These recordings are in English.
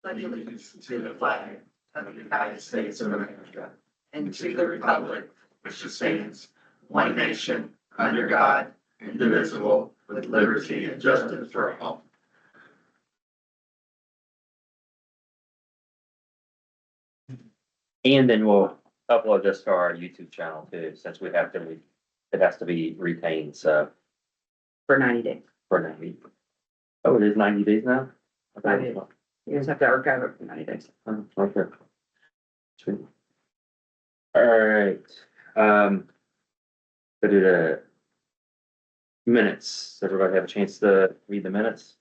pledge allegiance to the flag of the United States of America and to the republic which stands one nation under God, indivisible, with liberty and justice for all. And then we'll upload this to our YouTube channel too, since we have to, it has to be retained, so For 90 days. for 90. Oh, it is 90 days now? It is. You just have to archive it for 90 days. Oh, okay. Sweet. All right, go to the minutes. Does everybody have a chance to read the minutes?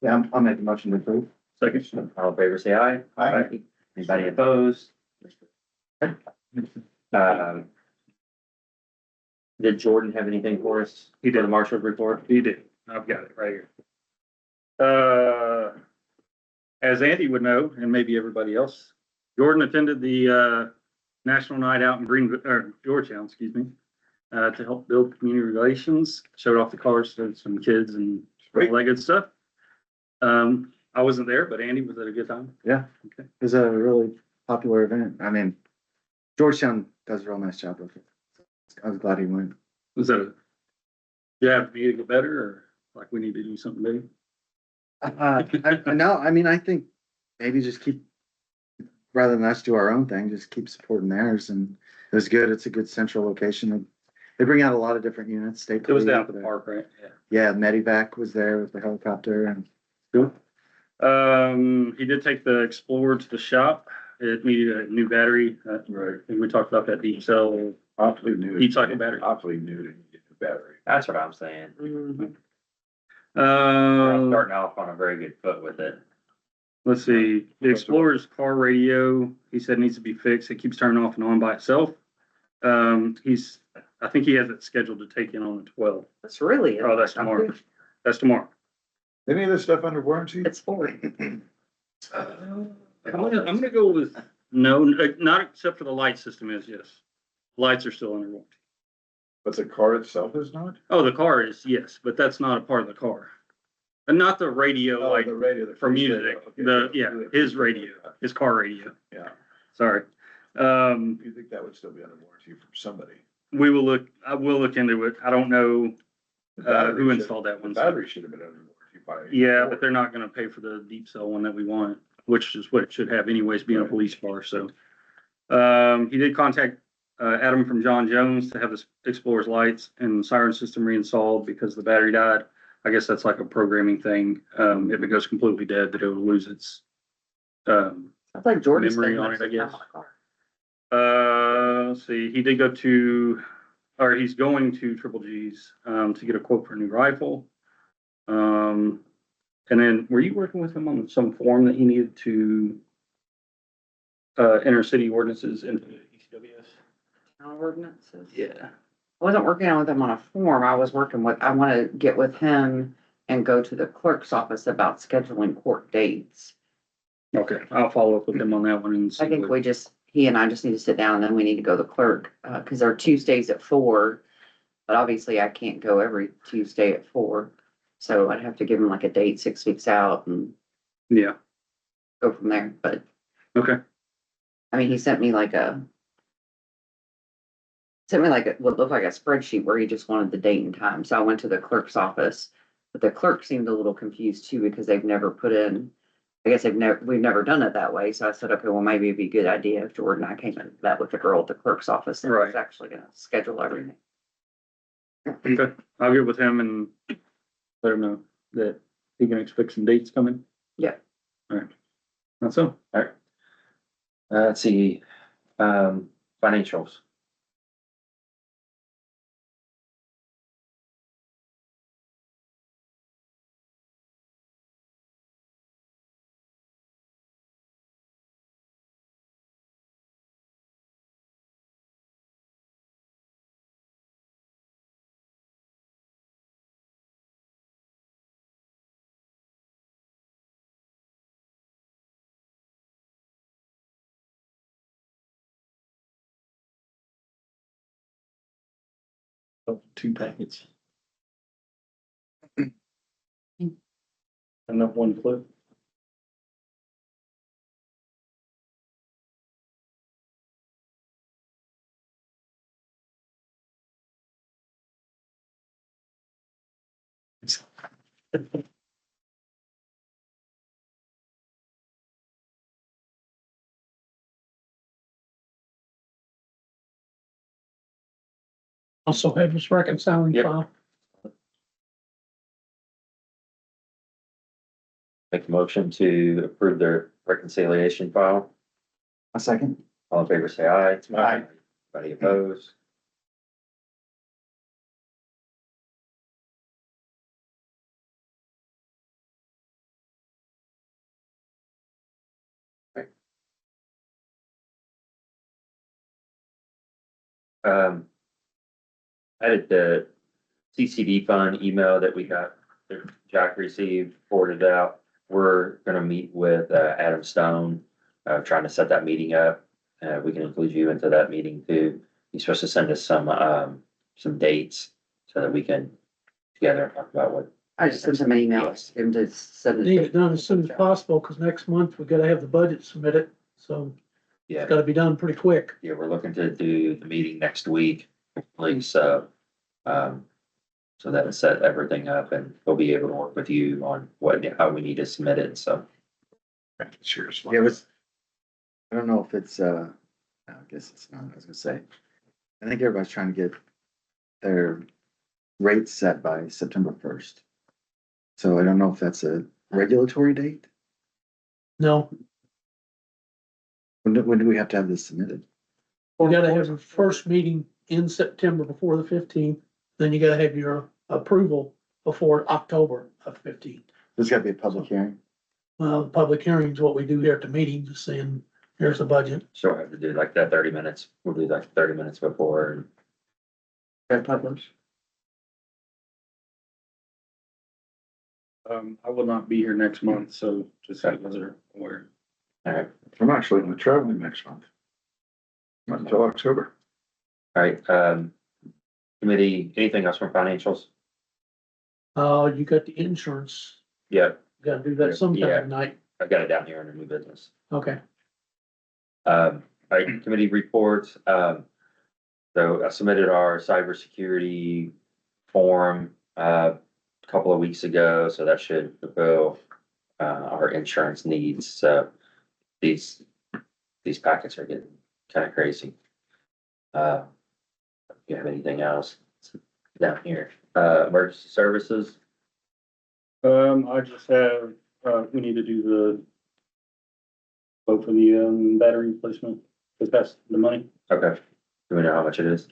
Yeah, I'll make a motion to approve. Second. All in favor, say aye. Aye. Anybody opposed? Did Jordan have anything for us? He did a marshal report? He did. I've got it right here. As Andy would know, and maybe everybody else, Jordan attended the, National Night Out in Greenville, or Georgetown, excuse me, to help build community relations, showed off the cars to some kids and all that good stuff. I wasn't there, but Andy, was at a good time? Yeah, Okay. it was a really popular event. I mean, Georgetown does a real nice job with it. I was glad he went. Was that you have me to get better, or like we need to do something big? No, I mean, I think maybe just keep, rather than us do our own thing, just keep supporting theirs. And it was good. It's a good central location. They bring out a lot of different units. State It was down at police, the park, right? Yeah. Yeah, Medivac was there with the helicopter and He did take the Explorer to the shop. It needed a new battery. Right. And we talked about that deep cell. Awfully new. Deep cycle battery. Awfully new to get the battery. That's what I'm saying. Mhm. I'm starting off on a very good foot with it. Let's see, the Explorer's car radio, he said needs to be fixed. It keeps turning off and on by itself. I think he has it scheduled to take in on the 12th. That's really. Oh, that's tomorrow. That's tomorrow. Any of this stuff under warranty? It's 40. I'm gonna go with no, not except for the light system is, yes. Lights are still under warranty. But the car itself is not? Oh, the car is, yes, but that's not a part of the car. And not the radio, Oh, like the radio. the for first music, radio, okay. his radio, his car radio, Yeah. sorry. Do you think that would still be under warranty from somebody? I will look into it. I don't know, The battery who should- installed that one. The battery should have been under warranty by. Yeah, but they're not gonna pay for the deep cell one that we want, which is what it should have anyways, being a police car, so. He did contact, Adam from John Jones to have this Explorer's lights and siren system reinstalled because the battery died. I guess that's like a programming thing. If it goes completely dead, that it will lose its, Sounds like Jordan's. Memory spending on most it, I of the time guess. on the car. let's see, he did go to, or he's going to Triple G's, to get a quote for a new rifle. And then were you working with him on some form that he needed to enter city ordinances into ECWS? Town ordinances. Yeah. I wasn't working with him on a form. I want to get with him and go to the clerk's office about scheduling court dates. Okay, I'll follow up with him on that one and see. I think what- he and I just need to sit down and then we need to go to the clerk, cause they're Tuesdays at 4. But obviously I can't go every Tuesday at 4. So I'd have to give him like a date 6 weeks out and Yeah, go from there. But okay, I mean, he sent me like what looked like a spreadsheet where he just wanted the date and time. So I went to the clerk's office, but the clerk seemed a little confused too, because they've never put in, I guess we've never done it that way. So I said, okay, well, maybe it'd be a good idea if Jordan and I came and met with the girl at the clerk's office and was Right. actually gonna schedule everything. okay. I'll get with him and let him know that he can expect some dates coming. Yeah. All right. That's all. Let's see, financials. Two packets. Enough one clip. Also have this reconciling Yep. file. Make a motion to approve the reconciliation file. A second? All in favor, say aye. Aye. Anybody opposed? I did the CCD fund email that we got, that Jack received, forwarded out. We're gonna meet with, Adam Stone, trying to set that meeting up. We can include you into that meeting too. He's supposed to send us some dates so that we can together talk about what. I just sent him an email, him to send Need it it. done as soon as possible, because next month we gotta have the budget submitted, so Yeah, it's gotta be done pretty quick. yeah, we're looking to do the meeting next week, hopefully, so, so that'll set everything up and we'll be able to work with you on how we need to submit it, so. Cheers. Yeah, it was, I don't know if it's, I guess it's not, I was gonna say. I think everybody's trying to get their rates set by September 1st. So I don't know if that's a regulatory date. No, When do we have to have this submitted? you gotta have your first meeting in September before the 15th, then you gotta have your approval before October of 15th. There's gotta be a public hearing. Well, the public hearing is what we do here at the meeting, just saying, here's the budget. So I have to do like that 30 minutes, we'll do like 30 minutes before and Got published. I will not be here next month, so just so you guys are aware. all right, I'm actually gonna be traveling next month. Not until October. all right, committee, anything else from financials? You got the insurance, Yeah, you gotta do that Yeah. sometime tonight. I got it down here under new business. Okay, All right, committee reports, so I submitted our cybersecurity form, a couple of weeks ago, so that should fulfill, our insurance needs, so these packets are getting kind of crazy. Do you have anything else down here? Emergency services, I just have, we need to do the vote for the, battery replacement, because that's the money. okay, do we know how much it is?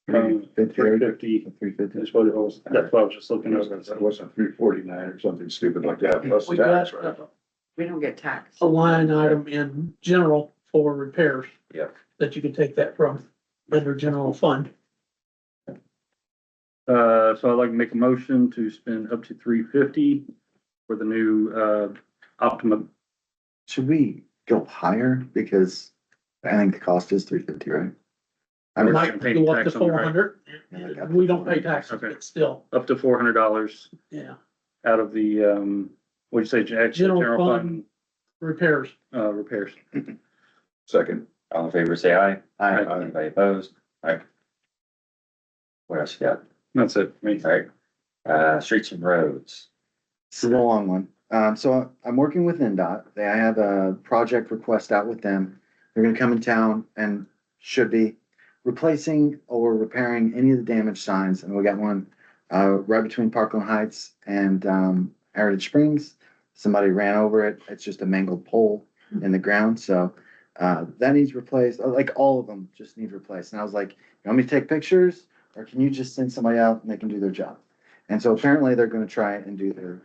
$350 $350. is what it was, that's what I was just looking at. It wasn't 349 or something stupid like that, plus we tax, got right? We don't get taxed. a line item in general for repairs. Yep. That you can take that from under general fund. So I'd like to make a motion to spend up to $350 for the new, Optima. Should we go higher? Because I think the cost is $350, right? I We're mean, not Might gonna pay go up to tax on it, right? 400. Yeah, like up to We don't pay 400. taxes, Okay. but still, Up to $400 yeah, out of the, what'd you say, Jack? General General fund. repairs. Repairs. Second. All in favor, say aye. I, Aye. Anybody opposed? All right. What else you got? That's it. for me. All right, streets and roads. This is a long one. So I'm working with NDOT. I have a project request out with them. They're gonna come in town and should be replacing or repairing any of the damaged signs. And we got one, right between Parkland Heights and, Heritage Springs. Somebody ran over it. It's just a mangled pole in the ground. So, that needs replaced. Like all of them just need replaced. And I was like, you want me to take pictures or can you just send somebody out and they can do their job? And so apparently they're gonna try and do their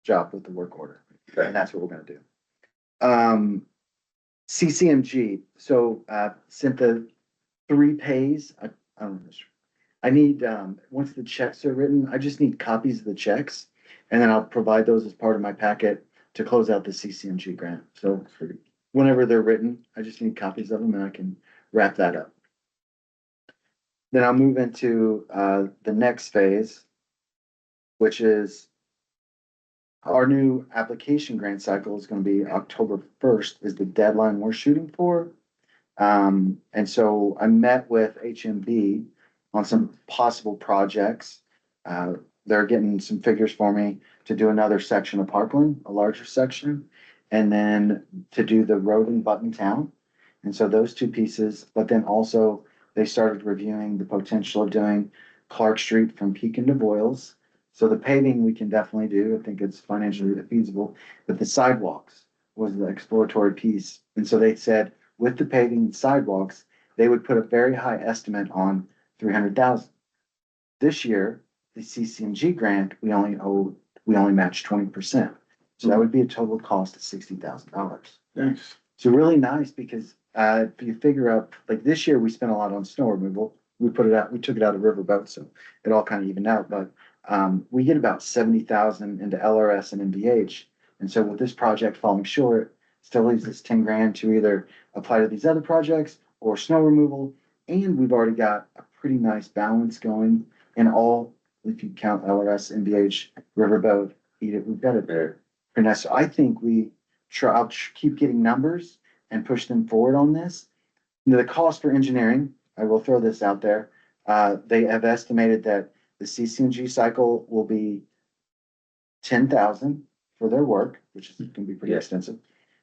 job with the work order. Okay. And that's what we're gonna do. CCMG, so, sent the 3 pays. I don't know. I need, once the checks are written, I just need copies of the checks. And then I'll provide those as part of my packet to close out the CCMG grant. So whenever they're written, I just need copies of them and I can wrap that up. Then I'll move into, the next phase, which is our new application grant cycle is gonna be October 1st is the deadline we're shooting for. And so I met with HMB on some possible projects. they're getting some figures for me to do another section of Parkland, a larger section. And then to do the road in Button Town. And so those two pieces, but then also they started reviewing the potential of doing Clark Street from Pekin to Boyles. So the paving we can definitely do. I think it's financially feasible, but the sidewalks was the exploratory piece. And so they said with the paving and sidewalks, they would put a very high estimate on 300,000. This year, the CCNG grant, we only match 20%. So that would be a total cost of $60,000. Thanks. So really nice because, if you figure out, like this year, we spent a lot on snow removal. We took it out of riverboat, so it all kind of evened out, but, we get about 70,000 into LRS and MVH. And so with this project falling short, still leaves us 10 grand to either apply to these other projects or snow removal. And we've already got a pretty nice balance going in all, if you count LRS, MVH, riverboat, we've got it there. Pretty nice. So I think I'll keep getting numbers and push them forward on this. The cost for engineering, I will throw this out there. They have estimated that the CCNG cycle will be 10,000 for their work, which is gonna be pretty Yeah. extensive.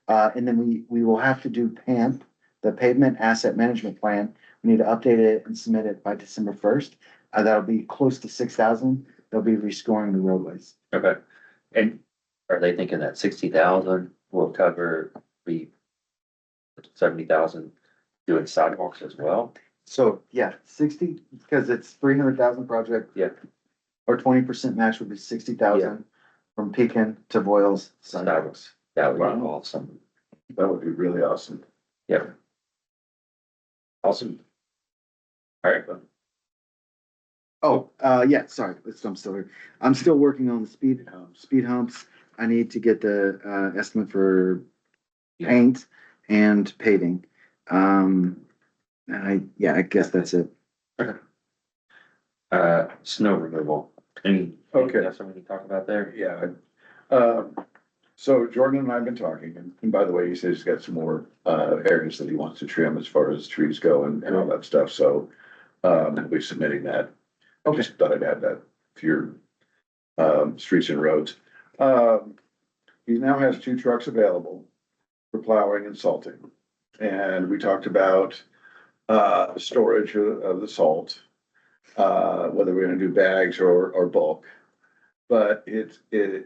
And then we will have to do PAMP, the Pavement Asset Management Plan. We need to update it and submit it by December 1st. That'll be close to 6,000. They'll be rescoring the roadways. Okay. And are they thinking that 60,000 will cover the 70,000 doing sidewalks as well? So, yeah, 60, because it's 300,000 project. Yeah. Or 20% match would be 60,000 from Pekin to Boyles sidewalks. That would be Wow. awesome. That would be really awesome. Yeah. Awesome. All right. Oh, yeah, sorry, I'm still here. I'm still working on the speed humps. I need to get the, estimate for paint and paving. I guess that's it. Snow removal. Anything Okay. else we need to talk about there? Yeah. So Jordan and I have been talking, and by the way, he says he's got some more, areas that he wants to trim as far as trees go and all that stuff, so, he'll be submitting that. I just thought I'd add that for your, streets and roads. He now has 2 trucks available for plowing and salting. And we talked about, storage of the salt, whether we're gonna do bags or bulk. But it's in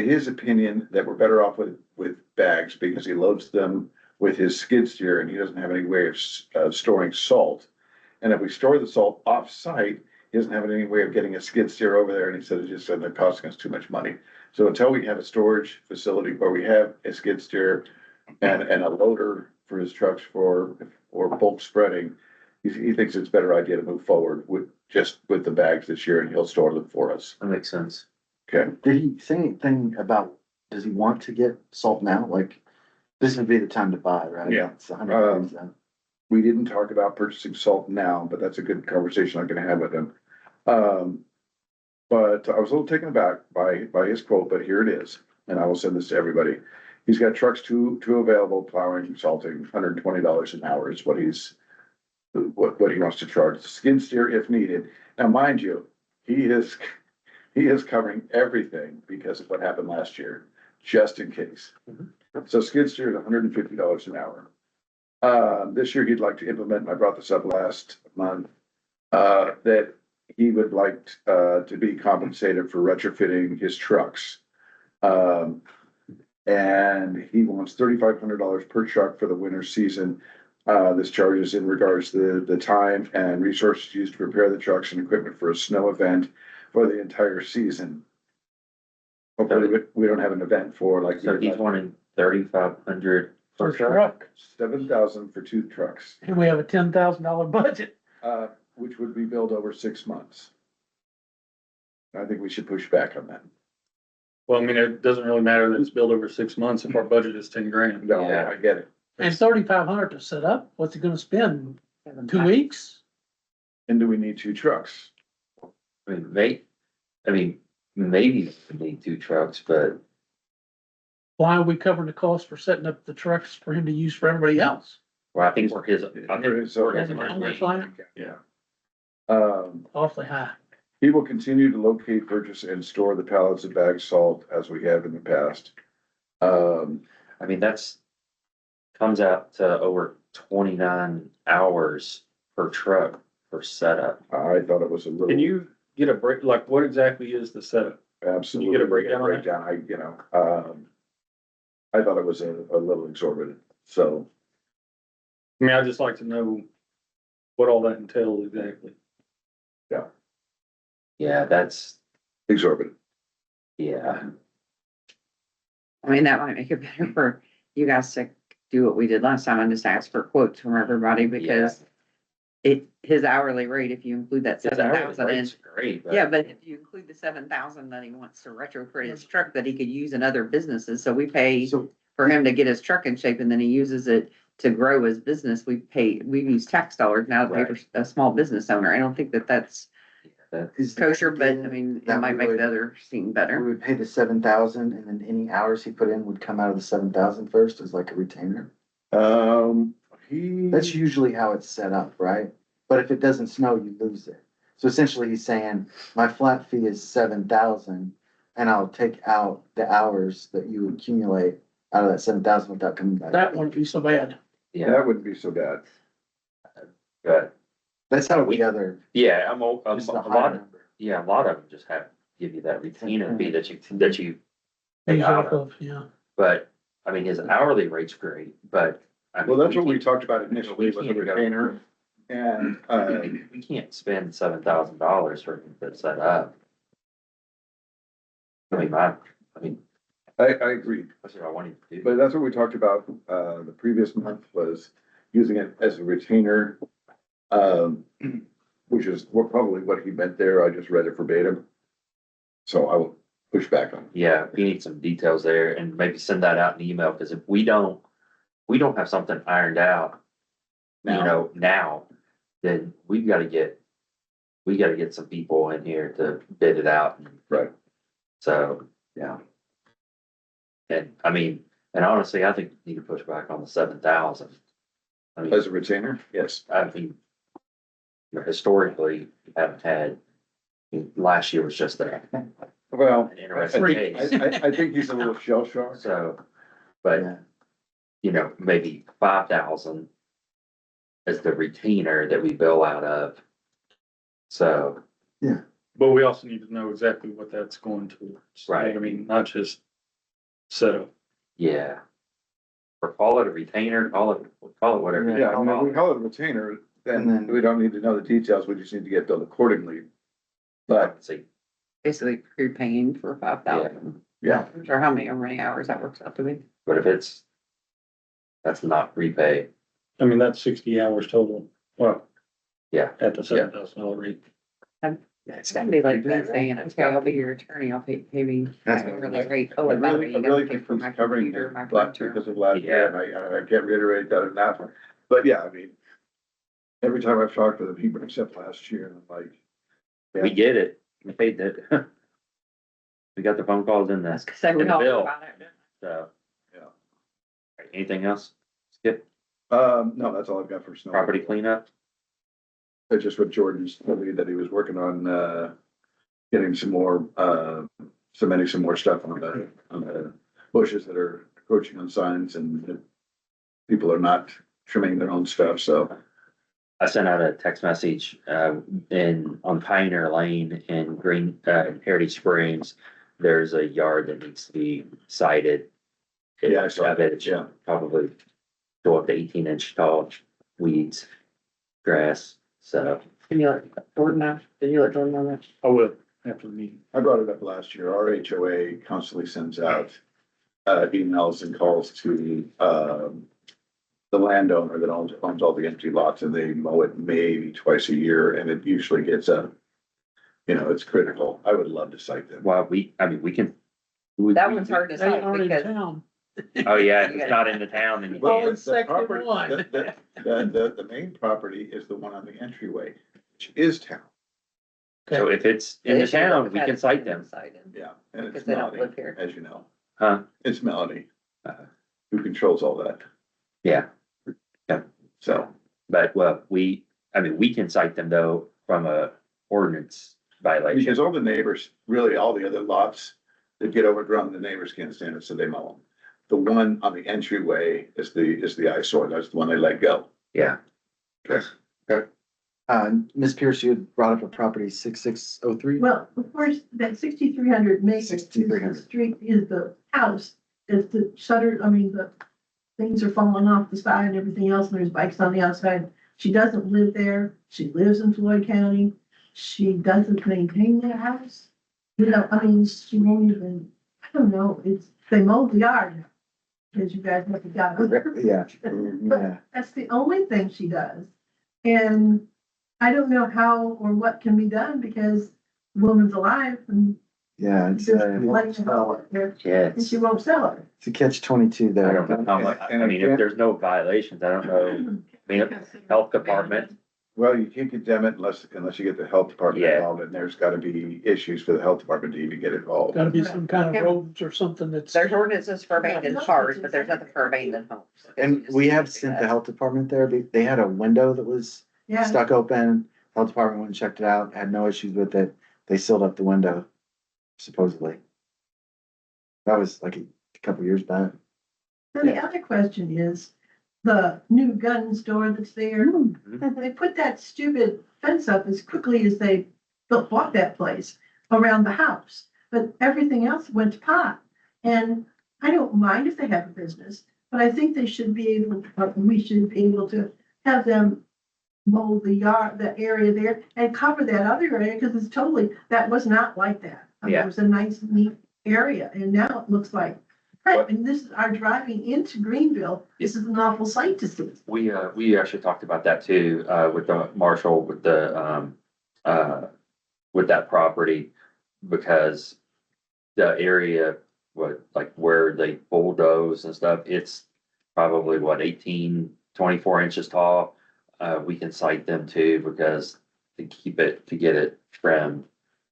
his opinion that we're better off with bags because he loads them with his skid steer and he doesn't have any way of storing salt. And if we store the salt off-site, he doesn't have any way of getting a skid steer over there, and he said it's just ended up costing us too much money. So until we have a storage facility where we have a skid steer and a loader for his trucks for bulk spreading, he thinks it's a better idea to move forward with the bags this year, and he'll store them for us. That makes sense. Okay. Did he say anything about, does he want to get salt now? Like, this would be the time to buy, right? Yeah. It's 100%. We didn't talk about purchasing salt now, but that's a good conversation I'm gonna have with him. But I was a little taken aback by his quote, but here it is, and I will send this to everybody. He's got trucks two available, plowing, salting, $120 an hour is what he wants to charge. Skid steer if needed. Now, mind you, he is covering everything because of what happened last year, just in case. So skid steer is $150 an hour. This year he'd like to implement, and I brought this up last month, that he would like, to be compensated for retrofitting his trucks. And he wants $3,500 per truck for the winter season. This charge is in regards to the time and resources used to prepare the trucks and equipment for a snow event for the entire season. Hopefully, we don't have an event for like. So he's wanting 3,500 For per truck? truck, 7,000 for 2 trucks, and we have a $10,000 budget. which would be billed over 6 months. I think we should push back on that. Well, I mean, it doesn't really matter that it's billed over 6 months if our budget is 10 grand. No, Yeah. I get it. And 3,500 to set up, what's he gonna spend? 2 weeks? And do we need 2 trucks? I mean, maybe we need 2 trucks, but Why are we covering the cost for setting up the trucks for him to use for everybody else? well, I think we're his, I think we're his How much money. line? Yeah. Awfully high. He will continue to locate, purchase, and store the pallets of bagged salt as we have in the past. I mean, comes out to over 29 hours per truck for setup. I thought it was a little. Can you get a break, like, what exactly is the setup? Absolutely. Can you get a breakdown on that? I, I thought it was a little exorbitant, so. I mean, I'd just like to know what all that entails exactly. Yeah, that's, Exorbitant. yeah, I mean, that might make it better for you guys to do what we did last time and just ask for quotes from everybody because his hourly rate, if you include that his 7,000 hourly in. rate's great, but. Yeah, but if you include the 7,000 that he wants to retrofit his truck that he could use in other businesses, so we pay So, for him to get his truck in shape and then he uses it to grow his business, we use tax dollars now to pay for a small business owner. I don't think that that's is the kosher, but I idea mean, it that might we make would- the other seem We better. would pay the 7,000 and then any hours he put in would come out of the 7,000 first as like a retainer. That's usually how it's set up, right? But if it doesn't snow, you lose it. So essentially he's saying, my flat fee is 7,000 and I'll take out the hours that you accumulate out of that 7,000 without coming back. That wouldn't be so bad. Yeah, That wouldn't be so bad. but, That's how the other, yeah, a just the lot higher of, number. yeah, a lot of them just give you that retainer fee that you pay Pays out off of. of, yeah. But, I mean, his hourly rate's great, but. I mean, Well, that's what we can't- talked about initially with the can't go- retainer. And, We can't spend $7,000 for him to set up. I mean, I agree. that's what I wanted to do. But that's what we talked about, the previous month was using it as a retainer. Which is probably what he meant there. I just read it verbatim. So I will push back on it. Yeah, we need some details there and maybe send that out in email, because if we don't have something ironed out, now, then we gotta get some people in here to bid it out. Right. So, yeah. And I mean, and honestly, I think we need to push back on the 7,000. I mean, As a retainer, yes. I mean, historically, we haven't had, last year was just an Well, interesting case. I think he's a little shell shocked. So, but, Yeah. maybe 5,000 as the retainer that we bill out of. So, But we also need to know exactly what that's going to. Right. I mean, not just setup. yeah. Or call it a retainer, call it whatever. you Yeah, I mean, call if we it. call it a retainer, And then then- we don't need to know the details. We just need to get billed accordingly. But, See, Basically prepaying for 5,000. yeah, Or how many hours that works out to be. but if that's not prepay, I mean, that's 60 hours total. Well. Yeah. At the $7,000 rate. It's gotta be like that saying, okay, I'll be your attorney, I'll pay me. That's Really great. I Oh, and by the way, really, I you gotta really pay think for he's my covering computer, it my black printer. because of last year, and I can't reiterate that enough. But yeah, I mean, every time I've talked to him, he brings up last year and I'm like, we get it, we paid it. We got the phone calls in That's this, cause I In the know bill. about it. so. Yeah. Anything else? Skip, no, that's all I've got for snow. property cleanup? That's just what Jordan's told me that he was working on, getting some more, cementing some more stuff on the bushes that are encroaching on signs and people are not trimming their own stuff, so. I sent out a text message, on Pioneer Lane in Heritage Springs. There's a yard that needs to be cited. Yeah, I saw I bet that, it should yeah. probably go up to 18-inch tall weeds, grass, so. Can you let Jordan know? Did you let Jordan know that? I will after the meeting. I brought it up last year. Our HOA constantly sends out emails and calls to the landowner that owns all the empty lots, and they mow it maybe twice a year, and it usually gets it's critical. I would love to cite them. Well, we can. That one's hard to They cite aren't in because town. Oh, yeah, if it's not in the town, then you Well, can't. it's section property- one. The main property is the one on the entryway, which is town. So if it's in the town, we can cite them. Yeah, and Because it's they don't Melanie, live here. as you know. Huh? It's Melanie, Uh, who controls all that. Yeah, So, but well, we can cite them though from a ordinance violation. Because all the neighbors, really all the other lots that get overgrown, the neighbors can't stand it, so they mow them. The one on the entryway is the eyesore. That's the one they let go. Yeah, Ms. Pierce, you had brought up a property 6603. Well, of course, that 6,300 Main is the 6,300. street, is the house, is the shutter, I mean, the things are falling off the side and everything else, and there's bikes on the outside. She doesn't live there. She lives in Floyd County. She doesn't maintain that house. You know, I mean, she won't even, I don't know, they mowed the yard now. Because you guys never got it. Yeah, But yeah, that's the only thing she does. And I don't know how or what can be done because the woman's alive and yeah, it's just letting her go there, yeah. and she won't sell it. it's a catch-22 I there. don't know how much, I mean, if there's no violations, I don't know, I mean, health department, Well, you can't condemn it unless you get the health department Yeah. involved, and there's gotta be issues for the health department to even get involved. Gotta be some kind of roads or something that's. There's ordinances for abandoned cars, but there's nothing for abandoned homes. And we have sent the health department there. They had a window that was Yeah, stuck open. Health department went and checked it out, had no issues with it. They sealed up the window, supposedly. That was like a couple years back. then the other question is, the new gun store that's there, they put that stupid fence up as quickly as they bought that place around the house. But everything else went to pot. And I don't mind if they have a business, but I think they should be able, we should be able to have them mow the yard, the area there and cover that other area, because it's totally, that was not like that. I mean, Yeah. it was a nice, neat area, and now it looks like crap. And this is our driving into Greenville. This is an awful sight to see. we actually talked about that too, with the Marshall, with that property. Because the area, like where they bulldoze and stuff, it's probably 18, 24 inches tall. We can cite them too, because to get it trimmed.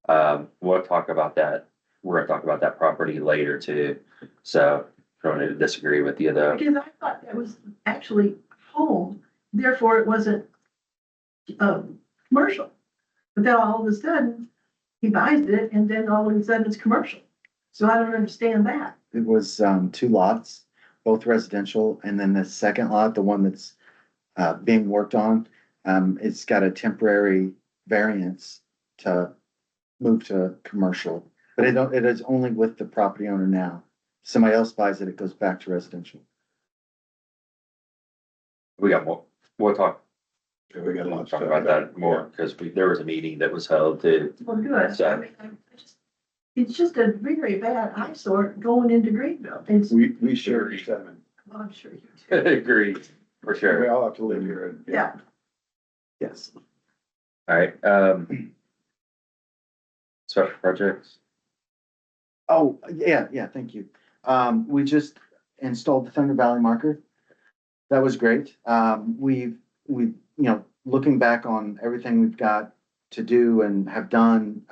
We'll talk about that. We're gonna talk about that property later too. So, don't need to disagree with you though. Because I thought that was actually home, therefore it wasn't, commercial. But then all of a sudden, he buys it and then all of a sudden it's commercial. So I don't understand that. It was 2 lots, both residential, and then the second lot, the one that's being worked on, it's got a temporary variance to move to commercial. But it is only with the property owner now. Somebody else buys it, it goes back to residential. We got more, we'll talk We got a lot of talk stuff. about that more, because there was a meeting that was held too. Well, good. So- I mean, it's just a very bad eyesore going into Greenville. It's, We share your sentiment. well, I'm sure you do. Agreed, for We sure. all have to live here and. Yeah. Yes. All right, special projects. Oh, yeah, thank you. We just installed the Thunder Valley marker. That was great. We've, looking back on everything we've got to do and have done,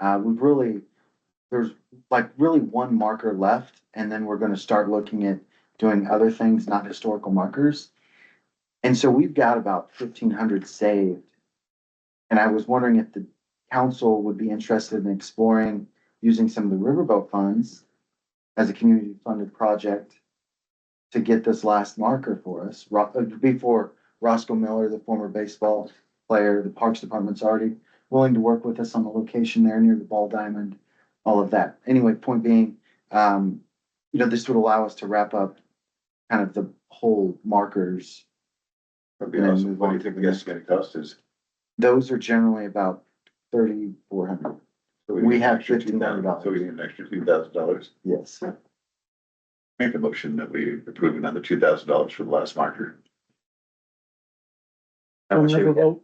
there's like really one marker left, and then we're gonna start looking at doing other things, not historical markers. And so we've got about 1,500 saved. And I was wondering if the council would be interested in exploring using some of the riverboat funds as a community funded project to get this last marker for us. Before Roscoe Miller, the former baseball player, the Parks Department's already willing to work with us on the location there near the Ball Diamond, all of that. Anyway, point being, this would allow us to wrap up kind of the whole markers. That'd be awesome. What do you think the guess is gonna cost us? Those are generally about 3,400. So We need have an extra $1,500. So we need an extra $2,000. Yes. Make a motion that we approve another $2,000 for the last marker. How much do we have? Riverboat.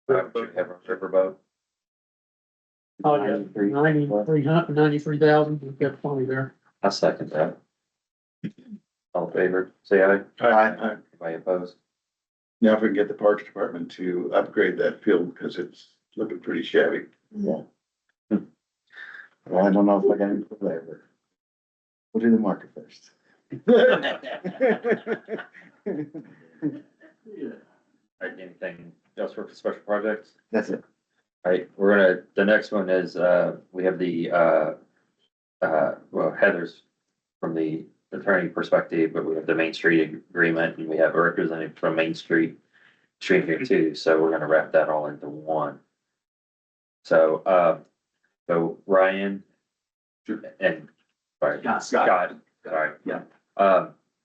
How much do we have on riverboat? Oh, yeah, 93,000, we've got plenty there. I'll second that. All in favor, say aye. Aye. Anybody opposed? Now, if we can get the Parks Department to upgrade that field, because it's looking pretty shabby. Yeah. Well, I don't know if I got any flavor. We'll do the market first. All right, anything else for special projects? That's it. Right, the next one is, we have the, well, Heather's from the attorney perspective, but we have the Main Street agreement and we have a representative from Main Street here too, so we're gonna wrap that all into one. So Ryan. And, sorry, Scott, sorry. Yeah.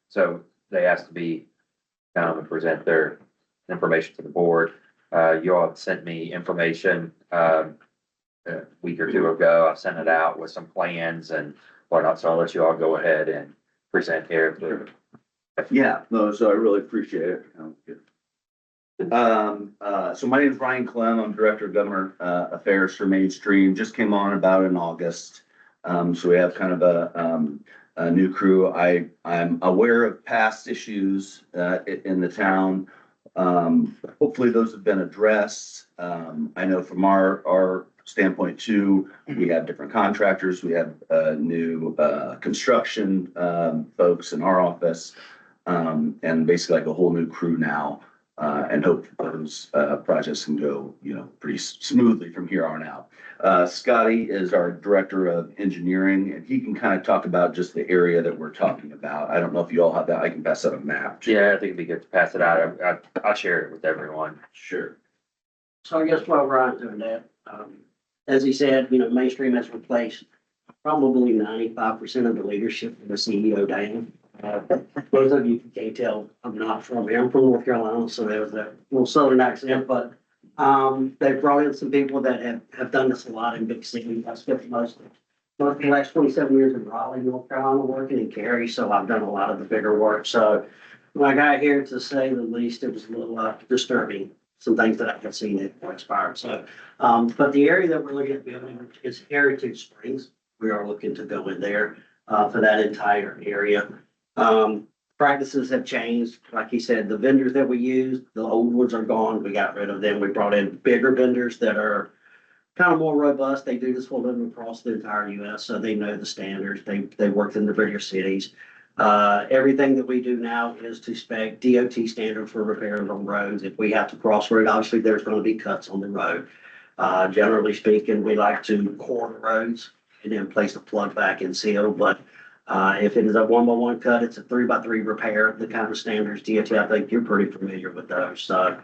So they asked to be, and present their information to the board. You all have sent me information, a week or two ago. I sent it out with some plans and whatnot, so I'll let you all go ahead and present here. Yeah, no, so I really appreciate it. So my name is Brian Clem. I'm Director of Government Affairs for Mainstream. Just came on about in August. So we have kind of a new crew. I'm aware of past issues in the town. Hopefully those have been addressed. I know from our standpoint too, we have different contractors. We have new construction folks in our office, and basically like a whole new crew now. And hope those projects can go, pretty smoothly from here on out. Scotty is our Director of Engineering, and he can kind of talk about just the area that we're talking about. I don't know if you all have that. I can pass out a map. Yeah, I think it'd be good to pass it out. I'll share it with everyone. Sure. So I guess while Ryan's doing that, as he said, Mainstream has replaced probably 95% of the leadership of the CEO down. Most of you can't tell, I'm not from here, I'm from North Carolina, so there was a little southern accent, but they've brought in some people that have done this a lot in big cities. I spent most of the last 27 years in Raleigh, North Carolina, working in Cary, so I've done a lot of the bigger work. So when I got here, to say the least, it was a little disturbing, some things that I had seen that transpired. So, but the area that we're looking at building is Heritage Springs. We are looking to go in there for that entire area. Practices have changed. Like he said, the vendors that we used, the old ones are gone. We got rid of them. We brought in bigger vendors that are kind of more robust. They do this for a living across the entire US, so they know the standards. They worked in the bigger cities. Everything that we do now is to spec DOT standard for repairs on roads. If we have to cross road, obviously there's going to be cuts on the road. Generally speaking, we like to core the roads and then place a plug back and seal, but if it is a 1x1 cut, it's a 3x3 repair, the kind of standards DOT, I think you're pretty familiar with those. So,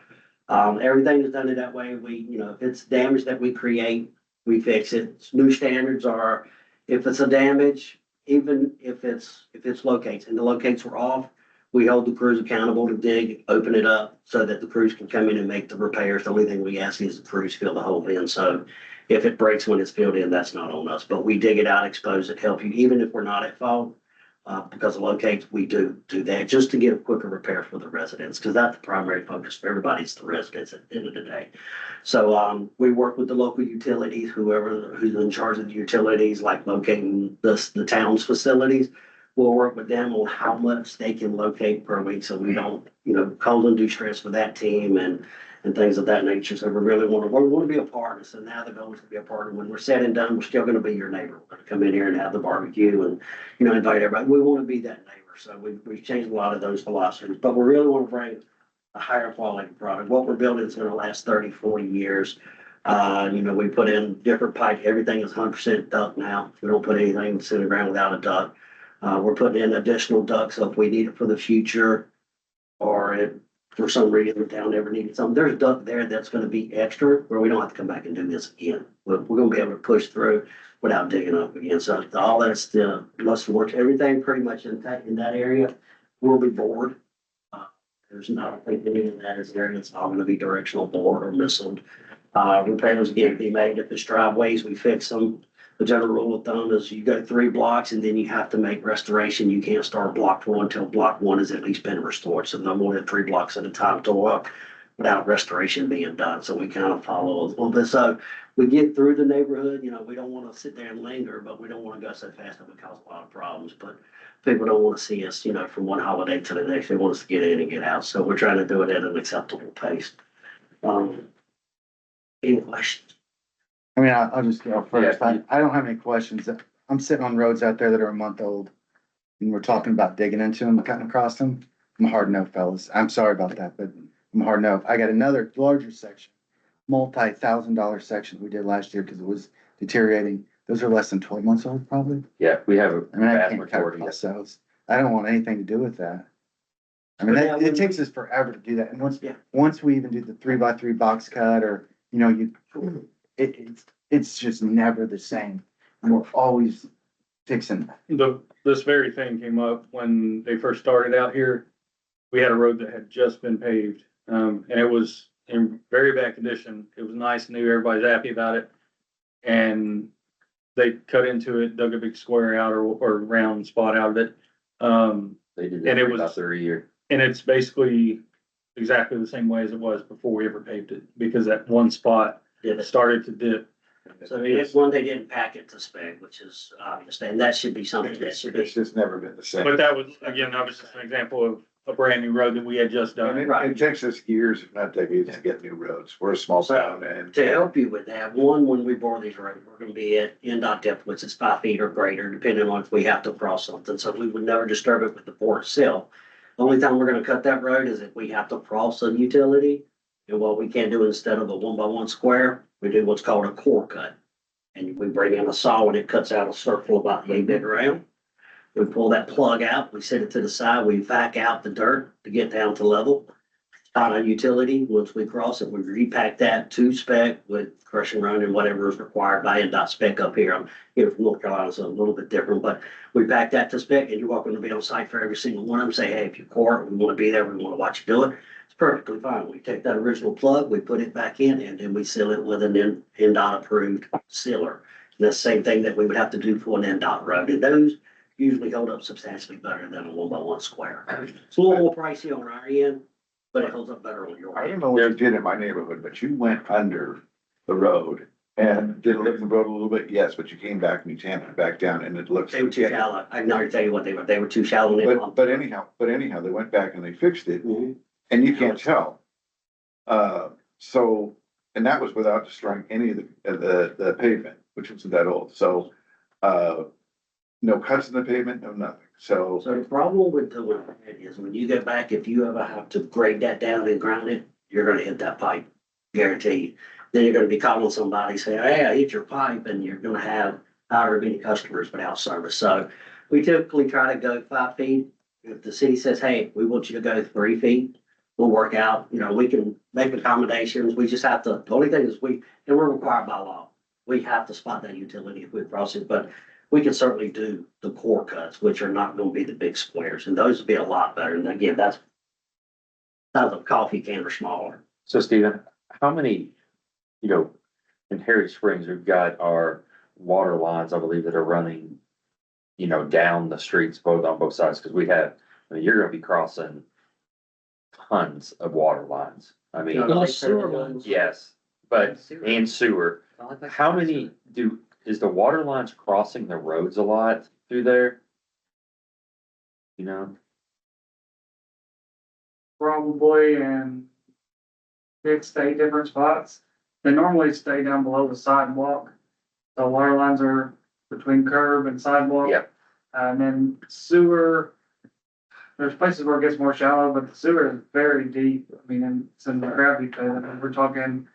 everything is done in that way. If it's damage that we create, we fix it. New standards are, if it's a damage, even if it's locates and the locates were off, we hold the crews accountable to dig, open it up so that the crews can come in and make the repairs. The only thing we ask is the crews fill the hole in. So if it breaks when it's filled in, that's not on us, but we dig it out, expose it, help you, even if we're not at fault. Because of locates, we do that just to get a quicker repair for the residents, because that's the primary focus for everybody. It's the residents at the end of the day. So we work with the local utilities, who's in charge of the utilities, like locating the town's facilities. We'll work with them on how much they can locate per week, so we don't, cause undue stress for that team and things of that nature. So we really want to be a partner. So now the goal is to be a partner. When we're said and done, we're still going to be your neighbor. We're going to come in here and have the barbecue and, invite everybody. We want to be that neighbor. So we've changed a lot of those philosophies, but we really want to bring a higher quality product. What we're building is going to last 30, 40 years. We put in different pipe. Everything is 100% duct now. We don't put anything in the ground without a duct. We're putting in additional ducts, so if we need it for the future, or if for some reason the town ever needed something, there's duct there that's gonna be extra, where we don't have to come back and do this again. We're gonna be able to push through without digging up again. So all that's the must work, everything pretty much in that area will be bored. There's not, I don't think any of that is there. It's all gonna be directional board or missiled. Repairs can be made. If it's driveways, we fix them. The general rule of thumb is you go 3 blocks and then you have to make restoration. You can't start block 1 until block 1 has at least been restored. So no more than 3 blocks at a time tore up without restoration being done. So we kind of follow a little bit. So we get through the neighborhood, we don't want to sit there and linger, but we don't want to go so fast that we cause a lot of problems. But people don't want to see us, from one holiday to the next. They want us to get in and get out. So we're trying to do it at an acceptable pace. Any questions? I mean, I'll just go first. I don't have any questions. I'm sitting on roads out there that are a month old. And we're talking about digging into them, cutting across them. I'm a hard no, fellas. I'm sorry about that, but I'm a hard no. I got another larger section multi-$1,000 section we did last year because it was deteriorating. Those are less than 12 months old, probably. Yeah, we have a I mean, I vast can't cover majority. cost sales. I don't want anything to do with that. I mean, But now it when takes us forever to do that. And Yeah. once we even do the 3x3 box cut or, you know, it's just never the same. And we're always fixing that. This very thing came up when they first started out here. We had a road that had just been paved, and it was in very bad condition. It was nice, new, everybody's happy about it. And they cut into it, dug a big square out or round spot out of it. They did And that it for was- about 30 years. And it's basically exactly the same way as it was before we ever paved it, because that one spot did it. started to dip. So if one, they didn't pack it to spec, which is obvious, and that should be something that should be. It's just never been the same. But that was, again, that was just an example of a brand new road that we had just And done. it takes us years, if not decades, to get new roads. We're a small town and. To help you with that, one, when we bore these roads, we're gonna be at NDOT depth, which is 5 feet or greater, depending on if we have to cross something, so we would never disturb it with the bore itself. The only time we're gonna cut that road is if we have to cross a utility, and what we can do instead of a 1x1 square, we do what's called a core cut. And we bring in a saw and it cuts out a circle about 8 bit around. We pull that plug out, we set it to the side, we vac out the dirt to get down to level. On a utility, once we cross it, we repack that to spec with crush and run and whatever is required by NDOT spec up here. I'm here from North Carolina, so a little bit different, but we pack that to spec and you're welcome to be on site for every single one of them. Say, hey, if you core it, we want to be there, we want to watch you do it. It's perfectly fine. We take that original plug, we put it back in and then we seal it with an NDOT approved sealer. And the same thing that we would have to do for an NDOT road. And those usually hold up substantially better than a 1x1 square. It's a little more pricey on our end, but it holds up better on your I end. don't know what you did in my neighborhood, but you went under the road and did lift the road a little bit, yes, but you came back and you tamped it back down and it looks. They were too shallow. I can already tell you what they were. They were too shallow. and they But anyhow, they went back and they fixed it Mhm. and you can't tell. So, and that was without destroying any of the pavement, which wasn't that old, so, no cuts in the pavement, no nothing, so. So the problem with doing that is when you go back, if you ever have to grade that down and grind it, you're gonna hit that pipe, guarantee you. Then you're gonna be calling somebody saying, hey, I hit your pipe, and you're gonna have however many customers without service. So we typically try to go 5 feet. If the city says, hey, we want you to go 3 feet, we'll work out, you know, we can make accommodations. We just have to, the only thing is and we're required by law. We have to spot that utility if we cross it, but we can certainly do the core cuts, which are not gonna be the big squares, and those would be a lot better. And again, that's not a coffee can or smaller. So Stephen, how many, in Harry Springs, we've got our water lines, I believe, that are running, down the streets, on both sides, because you're gonna be crossing tons of water lines. I mean, Yeah. Well, sewer lines. yes, but, and sewer. How many is the water lines crossing the roads a lot through there? You know, Probably and it stay different spots. They normally stay down below the sidewalk. The water lines are between curb and sidewalk. Yep. And then sewer, there's places where it gets more shallow, but the sewer is very deep. I mean, and it's in the gravity pit. I mean, we're talking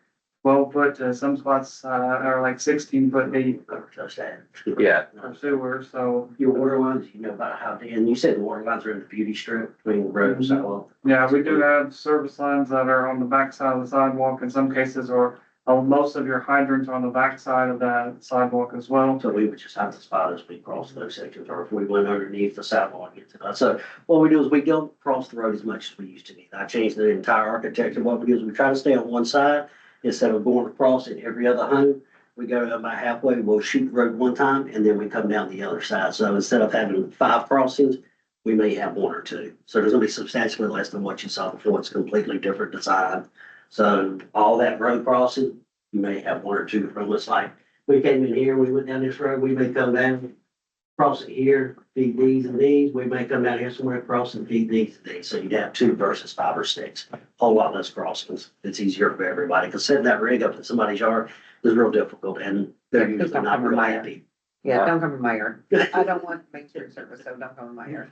12 foot to some spots, are like 16 foot deep Never touch that. yeah, for sewer, so. Your water lines, you know about how, and you said the water lines are in the beauty strip between the roads, so. Yeah, we do have service lines that are on the backside of the sidewalk in some cases, or most of your hydrants are on the backside of that sidewalk as well. So we would just have to spot as we cross those sections, or if we went underneath the sidewalk into that. So what we do is we don't cross the road as much as we used to be. I changed the entire architecture. What we do is we try to stay on one side instead of going across in every other home. We go about halfway, we'll shoot the road one time, and then we come down the other side. So instead of having 5 crossings, we may have 1 or 2. So there's gonna be substantially less than what you saw before. It's completely different design. So all that road crossing, you may have 1 or 2 from us. Like, we came in here, we went down this road, we may come down, cross it here, feed these and these. We may come down here somewhere across and feed these and these. So you'd have 2 versus 5 or 6. Whole lot less crossings. It's easier for everybody, because setting that rig up in somebody's yard is real difficult, and they're Yeah, 'cause usually don't not come in real my happy. Yeah, don't come in my yard. I don't want Main Street service, so don't come in my yard.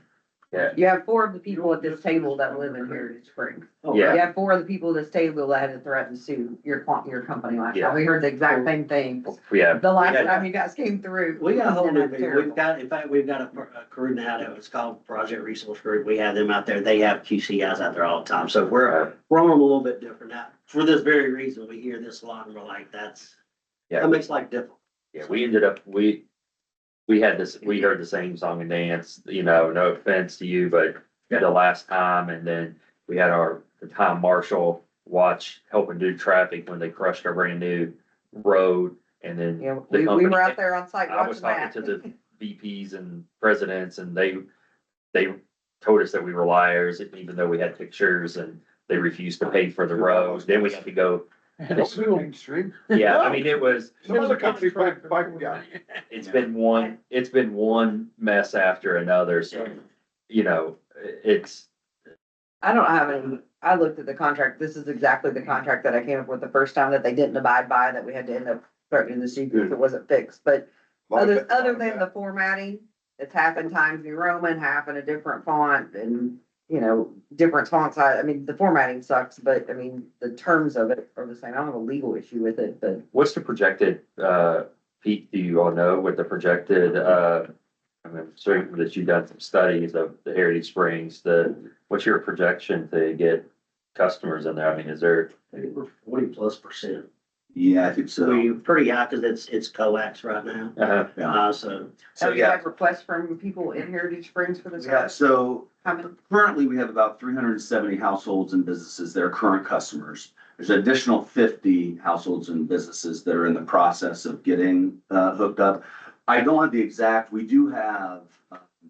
Yeah, You have 4 of the people at this table that live in Heritage Springs. Yeah. You have 4 of the people at this table that had to threaten to sue your company last Yeah. time. We heard the exact same thing. yeah, The last Yeah. time you guys came through. We got a whole and new that's people. terrible. We've got, in fact, we've got a crew now that was called Project Resource Group. We have them out there. They have QC guys out there all the time. So we're on them a little bit different now. For this very reason, we hear this a lot and we're like, that yeah, makes life difficult. yeah, we ended up, we heard the same song and dance, you know, no offense to you, but the last time, and then we had the town marshal helping do traffic when they crushed our brand new road, and then Yeah, the we company. were out there on site I was watching talking that. to the VPs and presidents, and they told us that we were liars, even though we had pictures, and they refused to pay for the road. Then we had to go, Mainstream. yeah, I mean, it was, Some other company, yeah. it's been one mess after another, so, you know, it's, I don't have any, I looked at the contract. This is exactly the contract that I came up with the first time that they didn't abide by, that we had to end up threatening to sue because it wasn't fixed. But other than the formatting, it's half in Times New Roman, half in a different font and, you know, different font size. I mean, the formatting sucks, but I mean, the terms of it are the same. I don't have a legal issue with it, but what's the projected, Pete, do you all know what the projected, I mean, certainly that you've done some studies of the Heritage Springs, what's your projection to get customers in there? I mean, is there? I think we're 40+%. Yeah, I think so. We're pretty high because it's coax right now. So have you had requests from people in Heritage Springs for this? Yeah, so How many? currently we have about 370 households and businesses that are current customers. There's an additional 50 households and businesses that are in the process of getting hooked up. I don't have the exact, we do have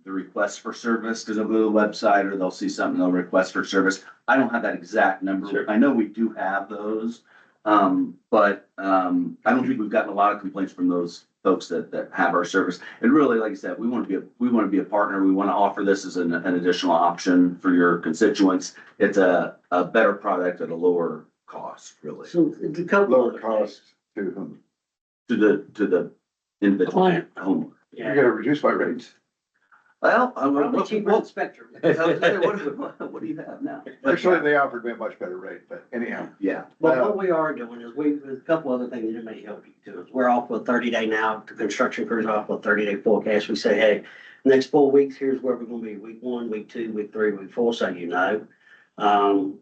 the request for service, because they'll go to the website or they'll see something, they'll request for service. I don't have that exact number. Sure. I know we do have those. But I don't think we've gotten a lot of complaints from those folks that have our service. And really, like I said, we want to be a partner. We want to offer this as an additional option for your constituents. It's a better product at a lower cost, really, So the couple Lower of cost to whom? to the individual Client. homeowner. You're gonna reduce my rates. Well, Probably cheaper than Spectrum. what do you have now? Actually, they offered me a much better rate, but anyhow. Yeah. But what we are doing is there's a couple other things that may help you too. We're off with 30-day now, the construction crews are off with 30-day forecast. We say, hey, next 4 weeks, here's where we're gonna be, week 1, week 2, week 3, week 4, so you know.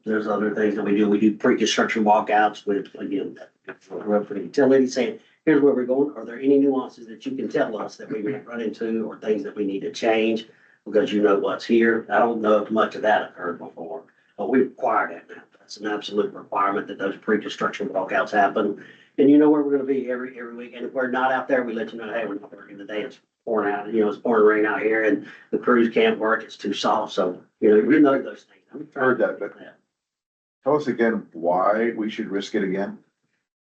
There's other things that we do. We do pre-construction walkouts with, again, for the utility saying, here's where we're going. Are there any nuances that you can tell us that we may run into or things that we need to change? Because you know what's here. I don't know if much of that occurred before, but we require that now. That's an absolute requirement that those pre-construction walkouts happen. And you know where we're gonna be every week. And if we're not out there, we let you know, hey, we're not working today. It's pouring out, it's pouring rain out here and the crews can't work. It's too soft. So, you know those things. I'm trying Heard to that, but- do that. Tell us again why we should risk it again.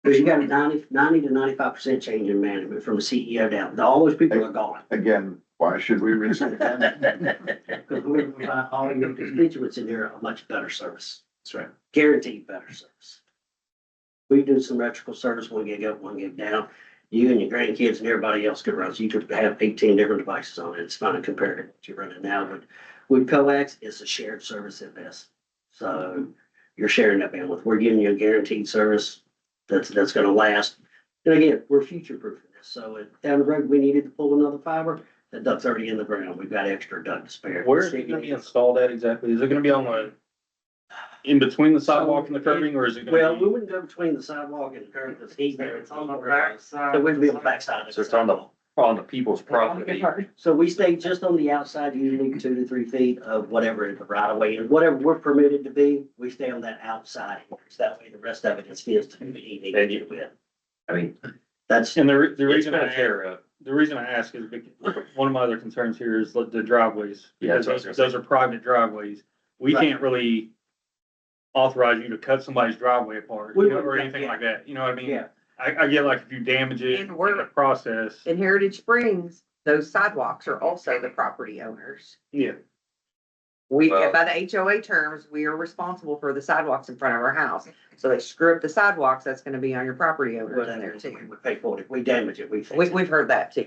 Because you got a 90 to 95% change in management from the CEO down. All those people are gone. Again, why should we risk it? Because we're gonna provide all your constituents in here a much better service, That's right. guaranteed better service. We do some electrical service, 1 gig up, 1 gig down. You and your grandkids and everybody else could run. So you could have 18 different devices on it. It's fine compared to what you're running now. But with coax, it's a shared service at best. So you're sharing that bandwidth. We're giving you a guaranteed service that's gonna last. And again, we're future proofing this. So if down the road, we needed to pull another fiber, that duct's already in the ground. We've got extra duct to spare. Where is it gonna be installed at exactly? Is it gonna be on in between the sidewalk and the curbing, or is it Well, gonna we be? wouldn't go between the sidewalk and the curb because he's there. It's on the back side. So we'd be on the backside of So the it's on the people's On the property. card. So we stay just on the outside, usually 2 to 3 feet of whatever the right of way is, whatever we're permitted to be, we stay on that outside. So that way the rest of it is fenced and we need to get with. I mean, That's, And the it's reason been I a tear up. The reason I ask is because one of my other concerns here is the driveways. Yeah, Because that's what I was gonna those are private driveways. We Right. can't really authorize you to cut somebody's driveway apart, We or wouldn't, anything yeah. like that. You know what I mean? yeah, I get like if you damage it in And we're- the process. In Heritage Springs, those sidewalks are also the property owners. Yeah. We, Well- by the HOA terms, we are responsible for the sidewalks in front of our house. So they screw up the sidewalks, that's gonna be on your property owners in there too. We pay for it. If we damage it, we fix We, it. we've heard that too.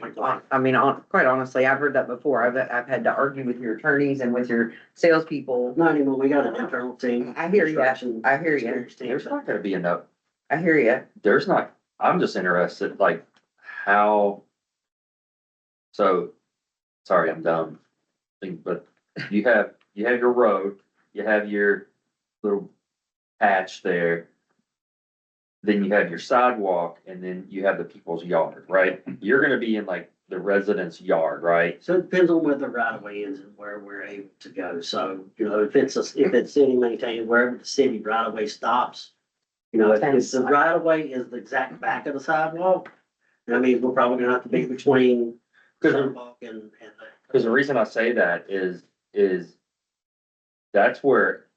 I mean, quite honestly, I've heard that before. I've had to argue with your attorneys and with your salespeople. Not anymore. We got an internal team. I hear you. construction I hear you. experienced team. There's not gonna be enough, I hear you. there's not, I'm just interested, like, how. So, sorry, I'm dumb, but you have your road, you have your little patch there. Then you have your sidewalk, and then you have the people's yard, right? You're gonna be in like the resident's yard, right? So it depends on where the right of way is and where we're able to go. So, you know, if it's city maintained, wherever the city right of way stops. You know, if the right of way is the exact back of the sidewalk, I mean, we're probably gonna have to be between sidewalk and. Cause the reason I say that is that's where,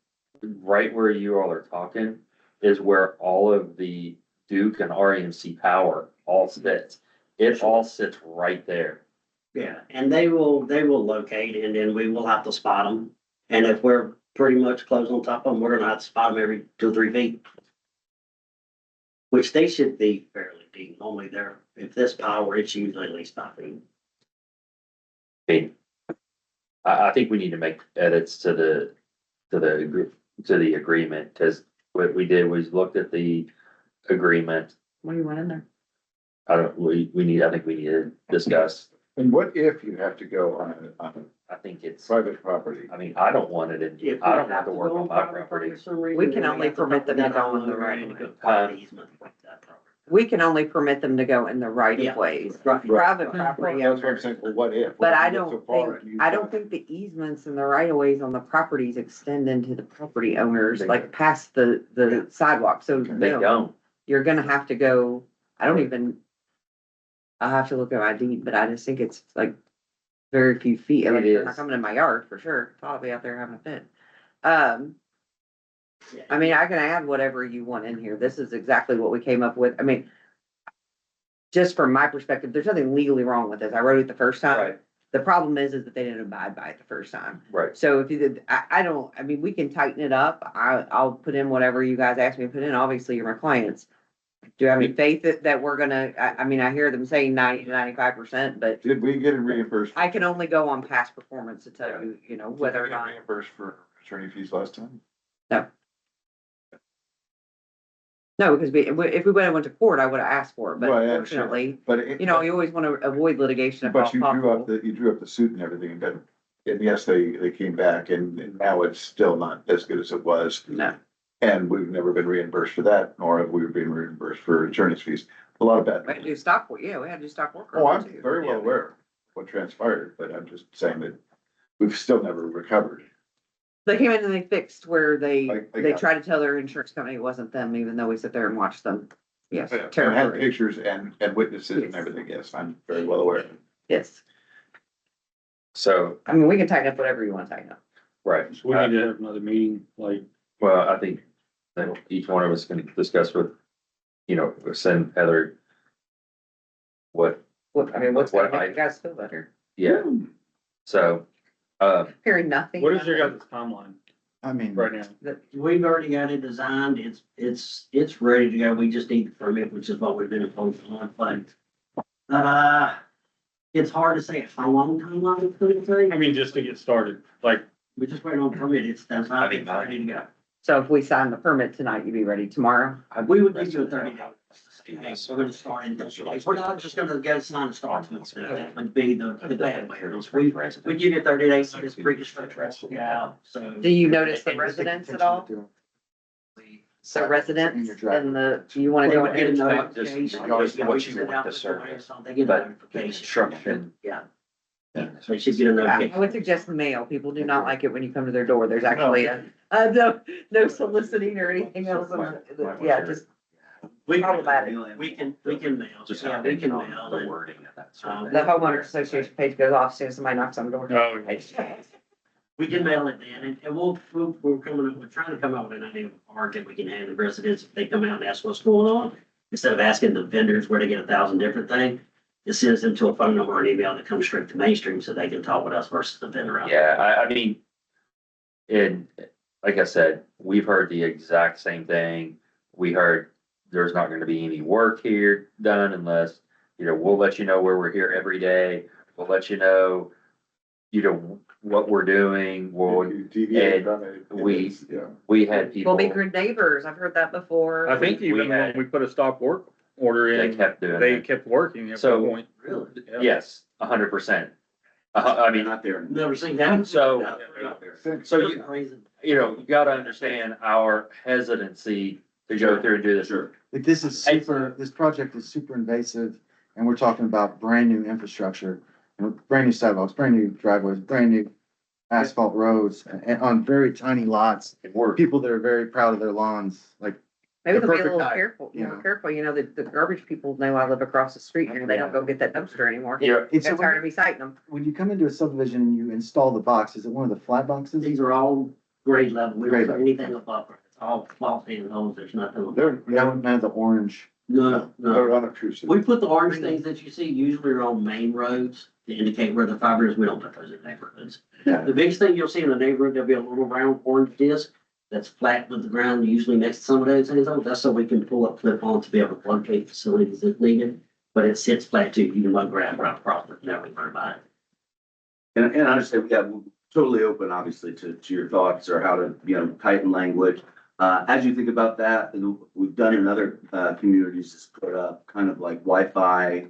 right where you all are talking, is where all of the Duke and REMC power all sits. It all sits right there. Yeah, and they will locate and then we will have to spot them. And if we're pretty much close on top of them, we're gonna have to spot them every 2 or 3 feet. Which they should be fairly deep. Normally they're, if this power, it's usually at least 5 feet. I think we need to make edits to the agreement, cause what we did was looked at the agreement. What do you want in there? I think we need to discuss. And what if you have to go on I think it's, private property? I mean, I don't want it in, If I we don't want have to work go on my private property. for some reason, We can then only have to permit them to talk go about on the that right and of go way. part of the easement for that property. We can only permit them to go in the right Yeah. of ways. Right. Private property That's what I'm owners. saying, well, what if? But What if I you get so don't far think, and you I don't got- think the easements and the right of ways on the properties extend into the property owners, like past the sidewalk, so They no, don't. you're gonna have to go, I don't even. I'll have to look at my deed, but I just think it's like very few feet, like they're not is. coming in my yard for sure, probably out there having a fit. Yeah. I mean, I can add whatever you want in here, this is exactly what we came up with, I mean. Just from my perspective, there's nothing legally wrong with this, I wrote it the first time. Right. The problem is that they didn't abide by it the first time. Right. So if you did, I mean, we can tighten it up. I'll put in whatever you guys ask me to put in. Obviously, you're my clients. Do you have any faith that we're gonna, I mean, I hear them saying 90 to 95%, but Did we get reimbursed? I can only go on past performance to tell you, you know, whether or Did we get not. reimbursed for attorney fees last time? No, because if we would have went to court, I would have asked for it, but Right, I understand. unfortunately, But it. you know, you always want to avoid litigation if But you drew possible. up you drew up the suit and everything, and yes, they came back and now it's still not as good as it was. No, And we've never been reimbursed for that, nor have we been reimbursed for attorney's fees. A lot of we had bad. to do stop work, yeah, we had to do stop work. Oh, I'm too. very well aware of what transpired, but I'm just saying that we've still never recovered. They came in and they fixed where they I got it. tried to tell their insurance company it wasn't them, even though we sit there and watch them. Yes, And had territory, pictures and witnesses and Yes. everything, yes, I'm very well aware. yes. So, I mean, we can tighten up whatever you want to tighten up. right. So we need to have another meeting, like, Well, I think that each one of us can discuss with, you know, send Heather. What, What, I mean, what's gonna What make you guys feel better? yeah, so, Hearing nothing. what is your guys' timeline I mean, right now? We've already got it designed. It's ready to go. We just need the permit, which is what we've been opposed on, but. It's hard to say how long timeline it's gonna take. I mean, just to get started, like, We just waiting on permit. It's designed. I mean, It's ready to go. So if we sign the permit tonight, you'd be ready tomorrow? We would give you a 30 day. So we're gonna start in this place. We're not just gonna go sign and start. That would be the bad way. We give you 30 days to just pre-construction. Yeah, so. Do you notice the residents at all? The residents and do you wanna go They get a in? notification. Just what you Send want out the the survey. survey, so they get a But the notification. construction. Yeah. They should get a I notification. would suggest mail. People do not like it when you come to their door. There's actually no soliciting or anything else. Yeah, just We problematic. We can mail. Just Yeah, we can on mail. the and, wording of that. the homeowner association page goes off as soon as somebody knocks on the door. oh, We can mail it then, and we're trying to come up with an idea of a park that we can have the residents, if they come out and ask what's going on. Instead of asking the vendors where to get 1,000 different things, it sends them to a phone number or an email that comes straight to mainstream so they can talk with us versus the vendor out there. Yeah, I mean, and like I said, we've heard the exact same thing. We heard there's not gonna be any work here done unless, we'll let you know where we're here every day. We'll let you know, what we're doing. You deviate and from it, we- it's- Yeah. We had We'll people, be good neighbors. I've heard that before. I think even when we put a stop work order they in, kept doing they it. kept working at So- one point. Really? Yeah. Yes, 100%. I mean, Not there. Never seen that. So- No, not there. so That's you, crazy. you gotta understand our hesitancy to go through and do this. Sure. Like this is this project is super invasive and we're talking about brand new infrastructure. Brand new sidewalks, brand new driveways, brand new asphalt roads and on very tiny lots. It worked. People that are very proud of their lawns, like, Maybe the they'll be a perfect little time, careful, you more know. careful, the garbage people know I live across the street here, they don't go get that dumpster anymore. Yeah, it's They're tired of me citing them. when you come into a subdivision and you install the box, is it one of the flat boxes? These are all grade level. We Grade don't put anything above it. It's all small standing homes. There's nothing. None of the orange. No, They're no. unobtrusive. We put the orange things that you see usually are on main roads to indicate where the fiber is. We don't put those in neighborhoods. Yeah. The biggest thing you'll see in a neighborhood, there'll be a little round orange disc that's flat with the ground, usually next to some of those things. That's so we can pull up flip on to be able to locate facilities if needed. But it sits flat too. You can mug grab right across it, never worry about it. And I understand, yeah, we're totally open, obviously, to your thoughts or how to, tighten language. As you think about that, we've done in other, communities is put up kind of like Wi-Fi,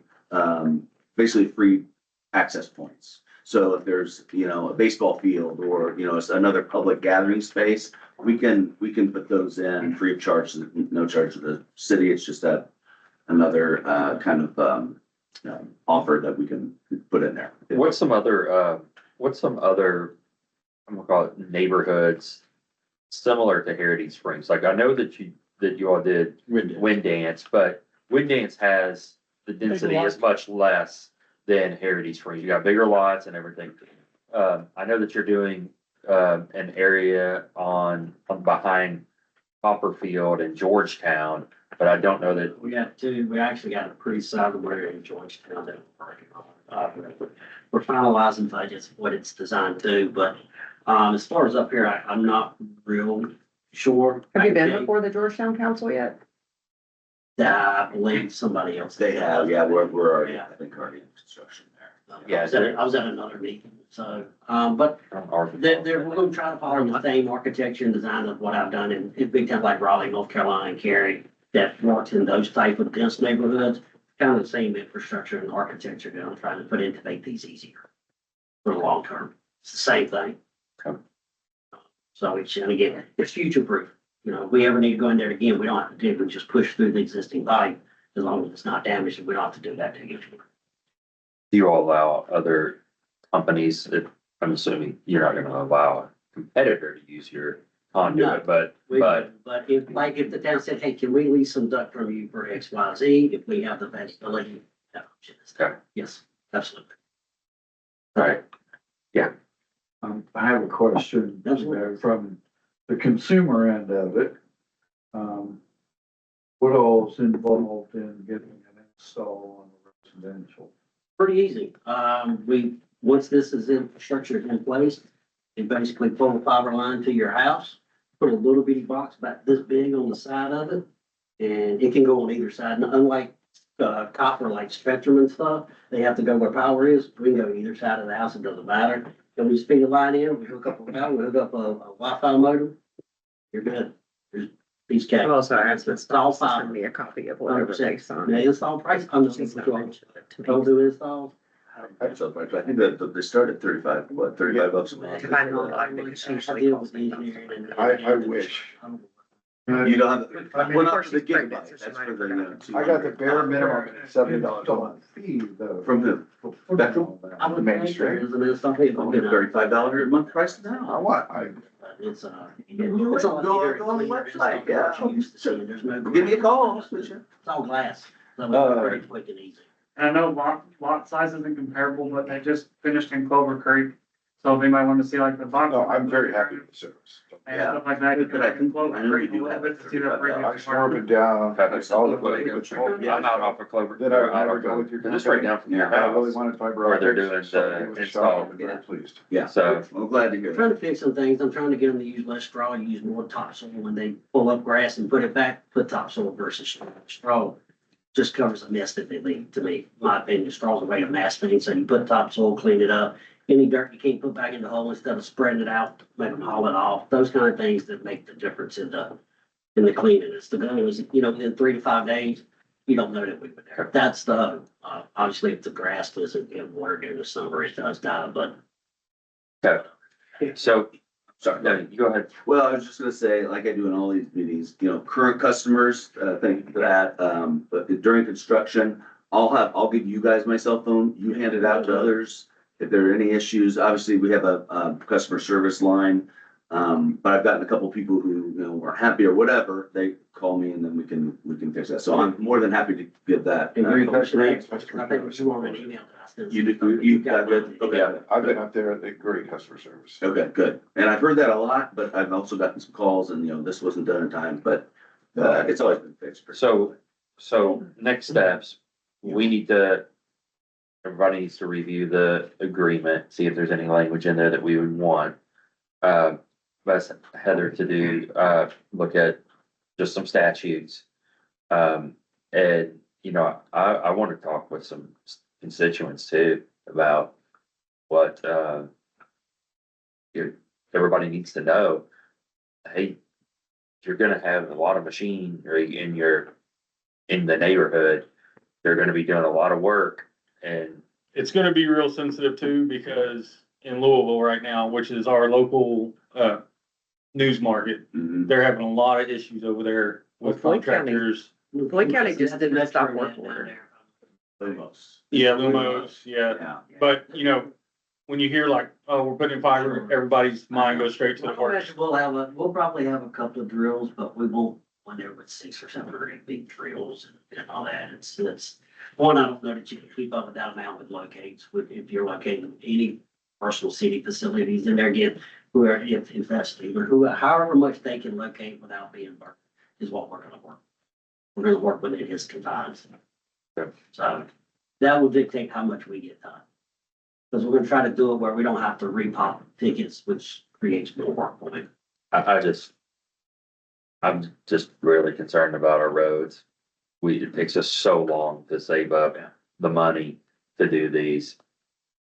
basically free access points. So if there's, a baseball field or, it's another public gathering space, we can put those in free of charge, no charge to the city. It's just another, kind of, offer that we can put in there. what's some other, I'm gonna call it neighborhoods similar to Heritage Springs? Like, I know that you all did Wind Dance, but Wind Dance has, the density is much less than Heritage Springs. You got bigger lots and everything. I know that you're doing, an area on behind Copperfield and Georgetown, but I don't know that, We actually got a pretty sizable area in Georgetown that we're working on. We're finalizing budgets, what it's designed to, but, as far as up here, I'm not real sure. Have you been before the Georgetown Council yet? I believe somebody else. They have, yeah, we're already, I think, already in construction there. I was at another meeting, so, but we're gonna try to follow the same architecture and design of what I've done in big towns like Raleigh, North Carolina, and Cary, that works in those type of dense neighborhoods. Kind of the same infrastructure and architecture that I'm trying to put in to make these easier for the long term. It's the same thing. Okay. So and again, it's future proof. If we ever need to go in there again, we don't have to do it. We just push through the existing pipe as long as it's not damaged, and we don't have to do that to get to it. do you all allow other companies that, I'm assuming you're not gonna allow a competitor to use your conduit, but But if the town said, hey, can we lease some duct from you for X, Y, Z, if we have the availability, that option is there. Okay. Yes, absolutely. all right, I have a question from the consumer end of it. What all is involved in getting an install on the residential? Pretty easy. Once this is infrastructure is in place, you basically pull a fiber line to your house, put a little bitty box about this big on the side of it, and it can go on either side. And unlike copper, like Spectrum and stuff, they have to go where power is. We can go either side of the house, it doesn't matter. Then we just feed a line in, we hook up a power, we hook up a Wi-Fi modem, you're good. There's these I've cables. also asked this, It's all to send fiber. me a copy of whatever they signed. The install price, I'm just, She's not don't mentioned it to me. do installs. I think that they start at 35 bucks a month. If I know, I think she usually calls me. I wish. You don't have, I mean, well, of not course for the she's pregnant, gigabyte, so she that's might for have the, forgotten. I got the bare minimum, $70 a month. Fee though. From who? Spectrum? I would Main think Street. there is an install fee, but, $35 a month price I now. want, it's, Go it's on on the website, yeah. There's no. Give me a call, I'll switch you. It's all glass, so it's pretty quick and easy. And I know lot size isn't comparable, but they just finished in Clover Creek. So if anybody wanted to see like the box. No, I'm very happy with the service. And stuff like that. But I think- Quote, I know we a do little have bit to see that $35. I swore up and down. That's all the way to go. political- I'm out off of Clover. That I would or out never off go of- with your This right down from your I really house. wanted fiber Where they're optics, doing so the it was install. shocking, I'm very pleased. Yeah, So- I'm glad to hear I'm trying that. to fix some things. I'm trying to get them to use less straw, use more topsoil when they pull up grass and put it back, put topsoil versus straw. Straw just covers the mess that they leave, to me. My opinion, straw's a way to mask things, so you put topsoil, clean it up. Any dirt you can't put back in the hole, instead of spreading it out, make them haul it off. Those kind of things that make the difference in the cleanliness. The goal is, within 3 to 5 days, you don't know that we were there. That's the, obviously, if the grass doesn't get water during the summer, it does die, but So, Sorry. no, you go ahead. Well, I was just gonna say, like I do in all these meetings, current customers, thank you for that. But during construction, I'll give you guys my cell phone, you hand it out to others. If there are any issues, obviously, we have a customer service line. But I've gotten a couple people who, are happy or whatever, they call me and then we can fix that. So I'm more than happy to give that. if your question is, I think it was more of an email that I sent. You got good, okay. I've been up there at the great customer service. Okay, good. And I've heard that a lot, but I've also gotten some calls and, this wasn't done in time, but, it's always been fixed. So next steps, we need to, everybody needs to review the agreement, see if there's any language in there that we would want. That's Heather to do, look at just some statutes. And, I want to talk with some constituents too about what, everybody needs to know. Hey, you're gonna have a lot of machinery in the neighborhood. They're gonna be doing a lot of work and It's gonna be real sensitive too, because in Louisville right now, which is our local, news market, Mhm. they're having a lot of issues over there with Well, Floyd County- contractors. Floyd County just didn't stop work order. Yeah, Lumos, yeah. Yeah. But, when you hear like, oh, we're putting in fiber, everybody's mind goes straight to the I worst. imagine we'll probably have a couple of drills, but we won't, when there was 6 or 7 or 8 big drills and all that. It's, one, I don't know that you can keep up with that amount with locates, if you're locating any personal city facilities in there again, if that's, however much they can locate without being burnt is what we're gonna work. We're gonna work within his confines. Okay. So that will dictate how much we get done. Because we're gonna try to do it where we don't have to repop tickets, which creates more work for me. I'm just really concerned about our roads. It takes us so long to save up the money to do these.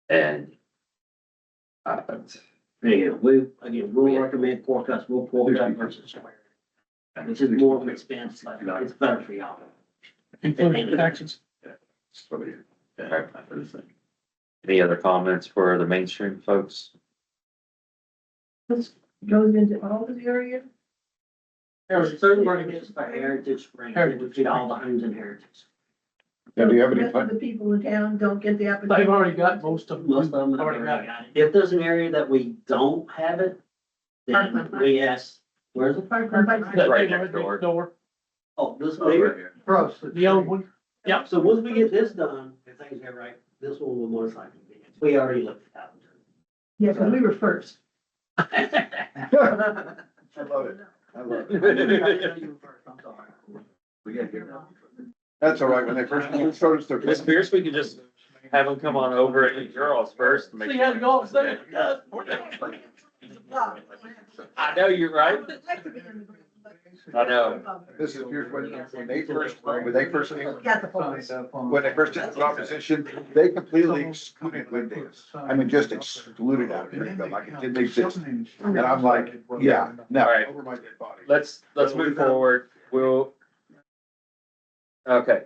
And Again, we'll recommend core cuts, we'll core cut versus square. Which is more of an expense, but it's better for y'all. Including taxes. any other comments for the mainstream folks? This goes into all the area? There's certain markets for Heritage Springs, it would fit all the homes in Heritage. And do you have The any, rest of the people in town don't get the opportunity. They've already got most of them. Most of them have already got it. If there's an area that we don't have it, then we ask, where's it? That Right they next were door. Oh, this Oh, right bigger. here. Gross. The old one. Yep. So once we get this done, if things go right, this one will most likely be, we already looked at that Yeah, because we were first. one. I love it. I love it. I'm sorry. We gotta get that. That's all right, when they first showed us their. Miss Pierce, we could just have them come on over and eat girls first. and make- See how you all say it. I know you're right. I know. This is Pierce, when they first came, Got the phones. when they first took the opposition, they completely excluded wind data. I mean, just excluded out of Greenville, like it didn't exist. And I'm like, yeah, no, All right. over my dead body. Let's move forward. Okay,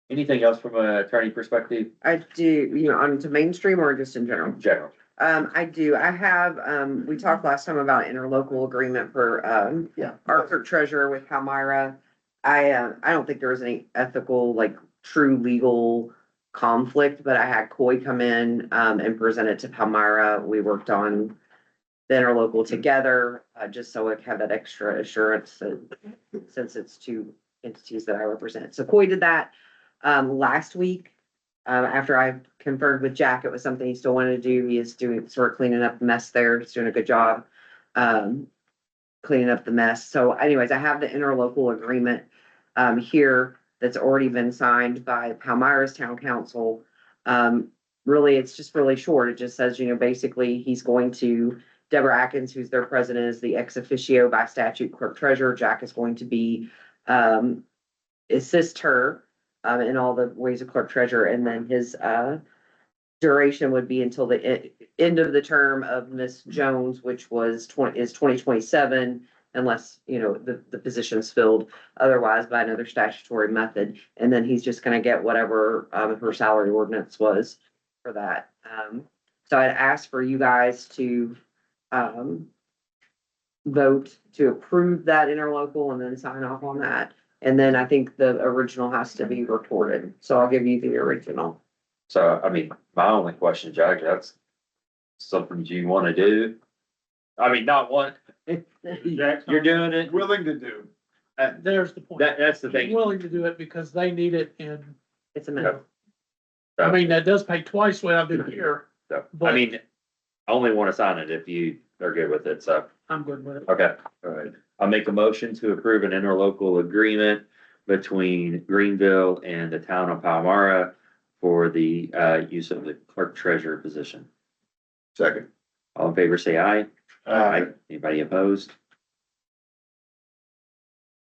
anything else from an attorney perspective? I do, on to mainstream or just in general? General. I do. I have, we talked last time about interlocal agreement for, our clerk treasurer with Palmyra. I don't think there was any ethical, like, true legal conflict, but I had Coy come in, and present it to Palmyra. We worked on the interlocal together, just so I have that extra assurance that, since it's two entities that I represent. So Coy did that, last week. after I conferred with Jack, it was something he still wanted to do. He is doing, sort of cleaning up the mess there. He's doing a good job. Cleaning up the mess. So anyways, I have the interlocal agreement, here that's already been signed by Palmyra's Town Council. Really, it's just really short. It just says, basically he's going to, Deborah Atkins, who's their president, is the ex officio by statute clerk treasurer. Jack is going to be, assist her, in all the ways of clerk treasurer. And then his, duration would be until the end of the term of Miss Jones, which is 2027, unless, the position's filled otherwise by another statutory method. And then he's just gonna get whatever, her salary ordinance was for that. So I'd ask for you guys to, vote to approve that interlocal and then sign off on that. And then I think the original has to be recorded. So I'll give you the original. So, I mean, my only question, Jack, that's something you wanna do? I mean, not one, you're doing it, Willing to do. There's the point. that's the He's thing. willing to do it because they need it and, It's a minute. I mean, that does pay twice what I do here. So, I but- mean, I only wanna sign it if you are good with it, so, I'm good with it. okay, all right. I'll make a motion to approve an interlocal agreement between Greenville and the town of Palmyra for the, use of the clerk treasurer position. Second. All in favor, say aye. Anybody opposed?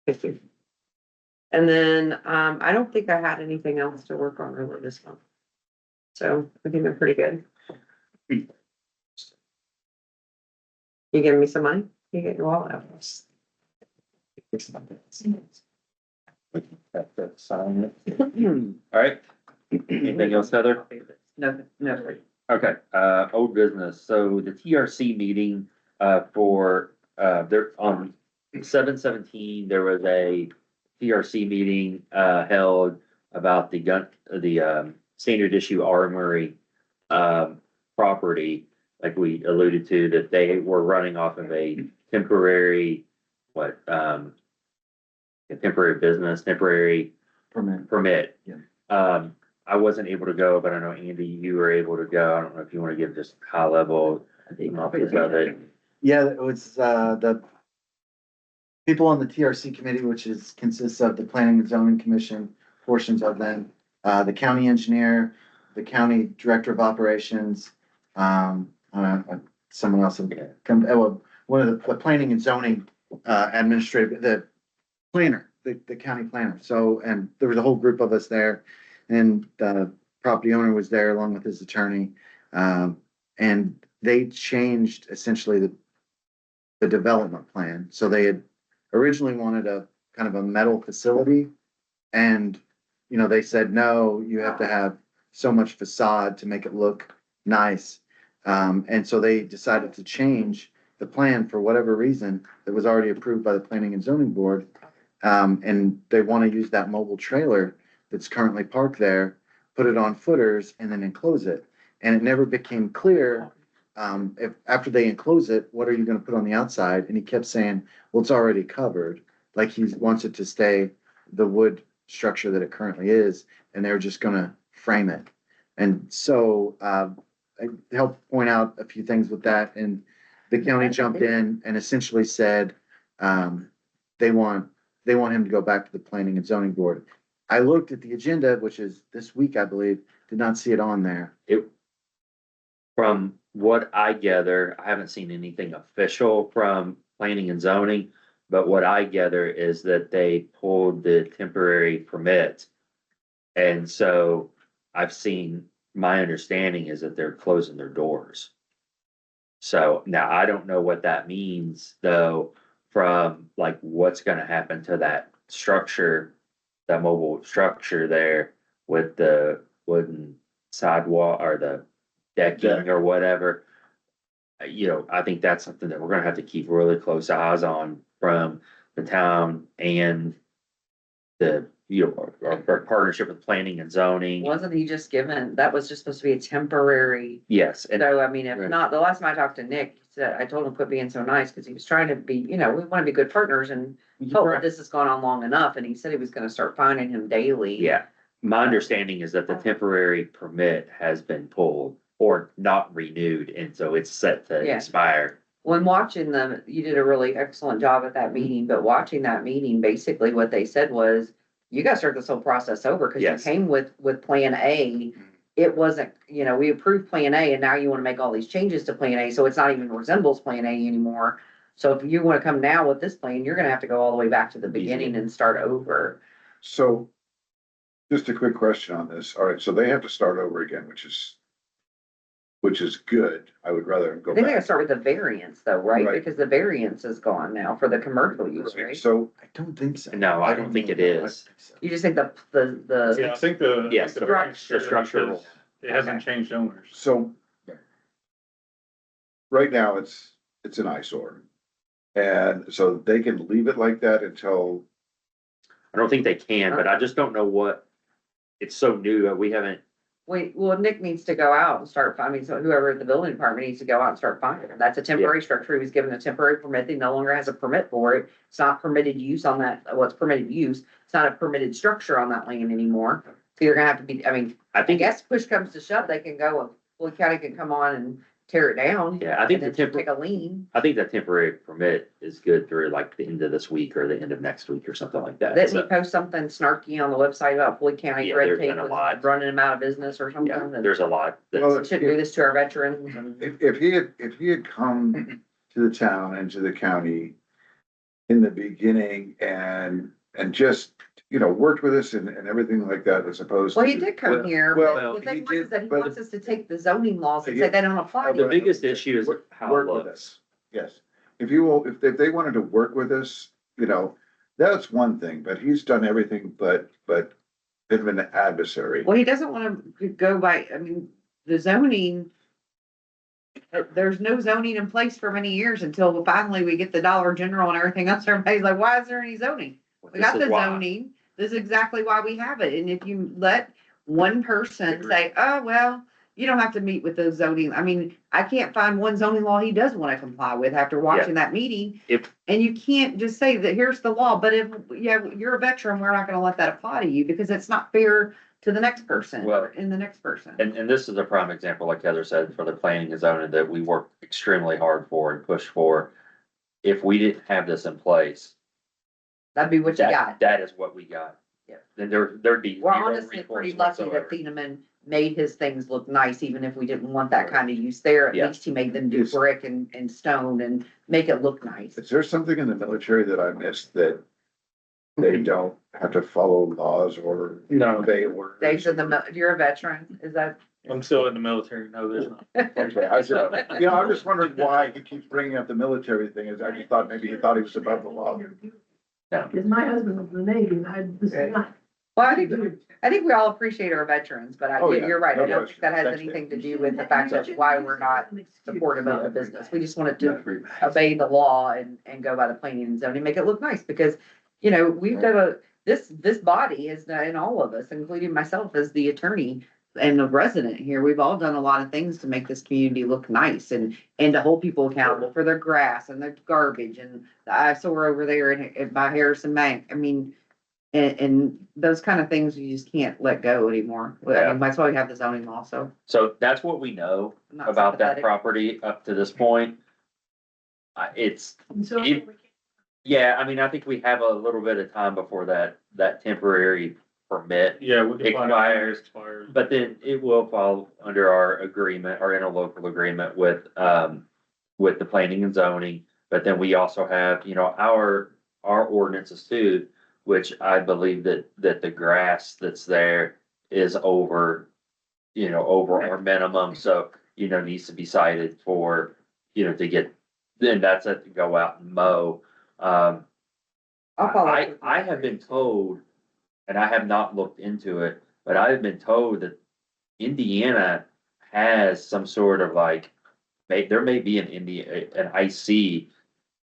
And then, I don't think I had anything else to work on really this month. So I think they're pretty good. You giving me some money? You get your wallet out. Sign it. All right, anything else, Heather? No, no. Okay, old business, so the TRC meeting, for, there, on 7/17, there was a TRC meeting, held about the gun, the, standard issue armory, property, like we alluded to, that they were running off of a temporary, a temporary business, temporary permit. Yeah. I wasn't able to go, but I know Andy, you were able to go. I don't know if you want to give just high level synopsis of it. Yeah, it was, the people on the TRC committee, which consists of the planning and zoning commission portions of them, the county engineer, the county director of operations, someone else, one of the planning and zoning, administrative, the planner, the county planner. So, and there was a whole group of us there, and the property owner was there along with his attorney. And they changed essentially the development plan. So they had originally wanted a kind of a metal facility. And, they said, no, you have to have so much facade to make it look nice. And so they decided to change the plan for whatever reason that was already approved by the planning and zoning board. And they want to use that mobile trailer that's currently parked there, put it on footers and then enclose it. And it never became clear, if after they enclose it, what are you gonna put on the outside? And he kept saying, well, it's already covered. Like he wants it to stay the wood structure that it currently is, and they're just gonna frame it. And so, I helped point out a few things with that, and the county jumped in and essentially said, they want him to go back to the planning and zoning board. I looked at the agenda, which is this week, I believe, did not see it on there. From what I gather, I haven't seen anything official from planning and zoning, but what I gather is that they pulled the temporary permit. And so I've seen, my understanding is that they're closing their doors. So now I don't know what that means though, from like what's gonna happen to that structure, that mobile structure there with the wooden sidewalk or the decking or whatever. I think that's something that we're gonna have to keep really close eyes on from the town and the, our partnership with planning and zoning. Wasn't he just given, that was just supposed to be a temporary, Yes, and so I mean, if Right. not, the last time I talked to Nick, he said, I told him quit being so nice, cause he was trying to be, we wanna be good partners and hope that this has gone on long enough, and he said he was gonna start finding him daily. yeah, My understanding is that the temporary permit has been pulled or not renewed, and so it's set to Yeah. expire. When watching them, you did a really excellent job at that meeting, but watching that meeting, basically what they said was, you gotta start this whole process over, cause you Yes. came with plan A. It wasn't, we approved plan A and now you wanna make all these changes to plan A, so it's not even resembles plan A anymore. So if you wanna come now with this plan, you're gonna have to go all the way back to the beginning and start over. So, just a quick question on this. All right, so they have to start over again, which is good. I would rather go I think they gotta back. start with the variance though, right? Right. Because the variance is gone now for the commercial use, right? So, I don't think so. No, I don't think it is. You just think Yeah, I think the. Yes. the variance The structure. because It hasn't changed owners. so right now, it's an eyesore. And so they can leave it like that until, I don't think they can, but I just don't know what, it's so new that we haven't, Wait, well, Nick needs to go out and start finding, so whoever at the building department needs to go out and start finding them. That's a temporary structure. He was given a temporary permit. He no longer has a permit for it. It's not permitted use on that, what's permitted use. It's not a permitted structure on that land anymore. So you're gonna have to be, I I think, guess push comes to shove, they can go, Floyd County can come on and tear it down. yeah, I think And the then take temporary, a lien. I think that temporary permit is good through like the end of this week or the end of next week or something like that. Didn't he So, post something snarky on the website about Floyd County Yeah, red there's tape been a was lot. running them out of business or something? yeah, And there's a lot Well, that's, shouldn't do this to our veterans and. if he had come to the town and to the county in the beginning and just, worked with us and everything like that, as opposed to. Well, he did come here, well, but the thing he was did, that he but- wants us to take the zoning laws and say they don't apply to the you. biggest issue is how it Work with looks. us. Yes. If they wanted to work with us, that's one thing, but he's done everything but been an adversary. Well, he doesn't wanna go by, the zoning. There's no zoning in place for many years until finally we get the Dollar General and everything else. Everybody's like, why is there any zoning? We This got is the why. zoning. This is exactly why we have it. And if you let one person say, oh, well, you don't have to meet with those zoning. I can't find one zoning law he does want to comply with after watching that meeting. And you can't just say that here's the law, but if, you're a veteran, we're not gonna let that apply to you because it's not fair to the next person Well, and the next person. And this is a prime example, like Heather said, for the planning and zoning that we work extremely hard for and push for. If we didn't have this in place, That'd be what you got. that is what we got. Yeah. Then there'd be. We're zero honestly recourse pretty lucky that whatsoever. Thieneman made his things look nice, even if we didn't want that kind of use there. At Yeah. least he made them do Yes. brick and stone and make it look nice. Is there something in the military that I missed that they don't have to follow laws or No, obey orders? Dave's in you're a veteran, is that? I'm still in the military. No, there's not. Okay, I'm just wondering why he keeps bringing up the military thing. I just thought maybe he thought he was above the law. Because my husband was in the Navy, and this is not. Well, I think we all appreciate our veterans, but Oh, yeah. you're right. I No don't think question. that has Thanks, anything to do with the fact of why we're not supportive of the business. We just wanted to obey the law and go by the planning and zoning, make it look nice because, we've got this body is, and all of us, including myself as the attorney and the resident here, we've all done a lot of things to make this community look nice and to hold people accountable for their grass and their garbage and the eyesore over there by Harrison Bank. And those kind of things you just can't let go anymore. That's why we have the zoning law, so. So that's what we know I'm not about that sympathetic. property up to this point. It's, And so. yeah, I think we have a little bit of time before that temporary permit. Yeah, we can find out when it Expires. expires. But then it will fall under our agreement, our interlocal agreement with the planning and zoning. But then we also have, our ordinances too, which I believe that the grass that's there is over our minimum. So, needs to be cited for, to get, then that's it to go out and mow. I'll follow up with I have been told, and I have not looked into it, but I've been told that Indiana has some sort of there may be an IC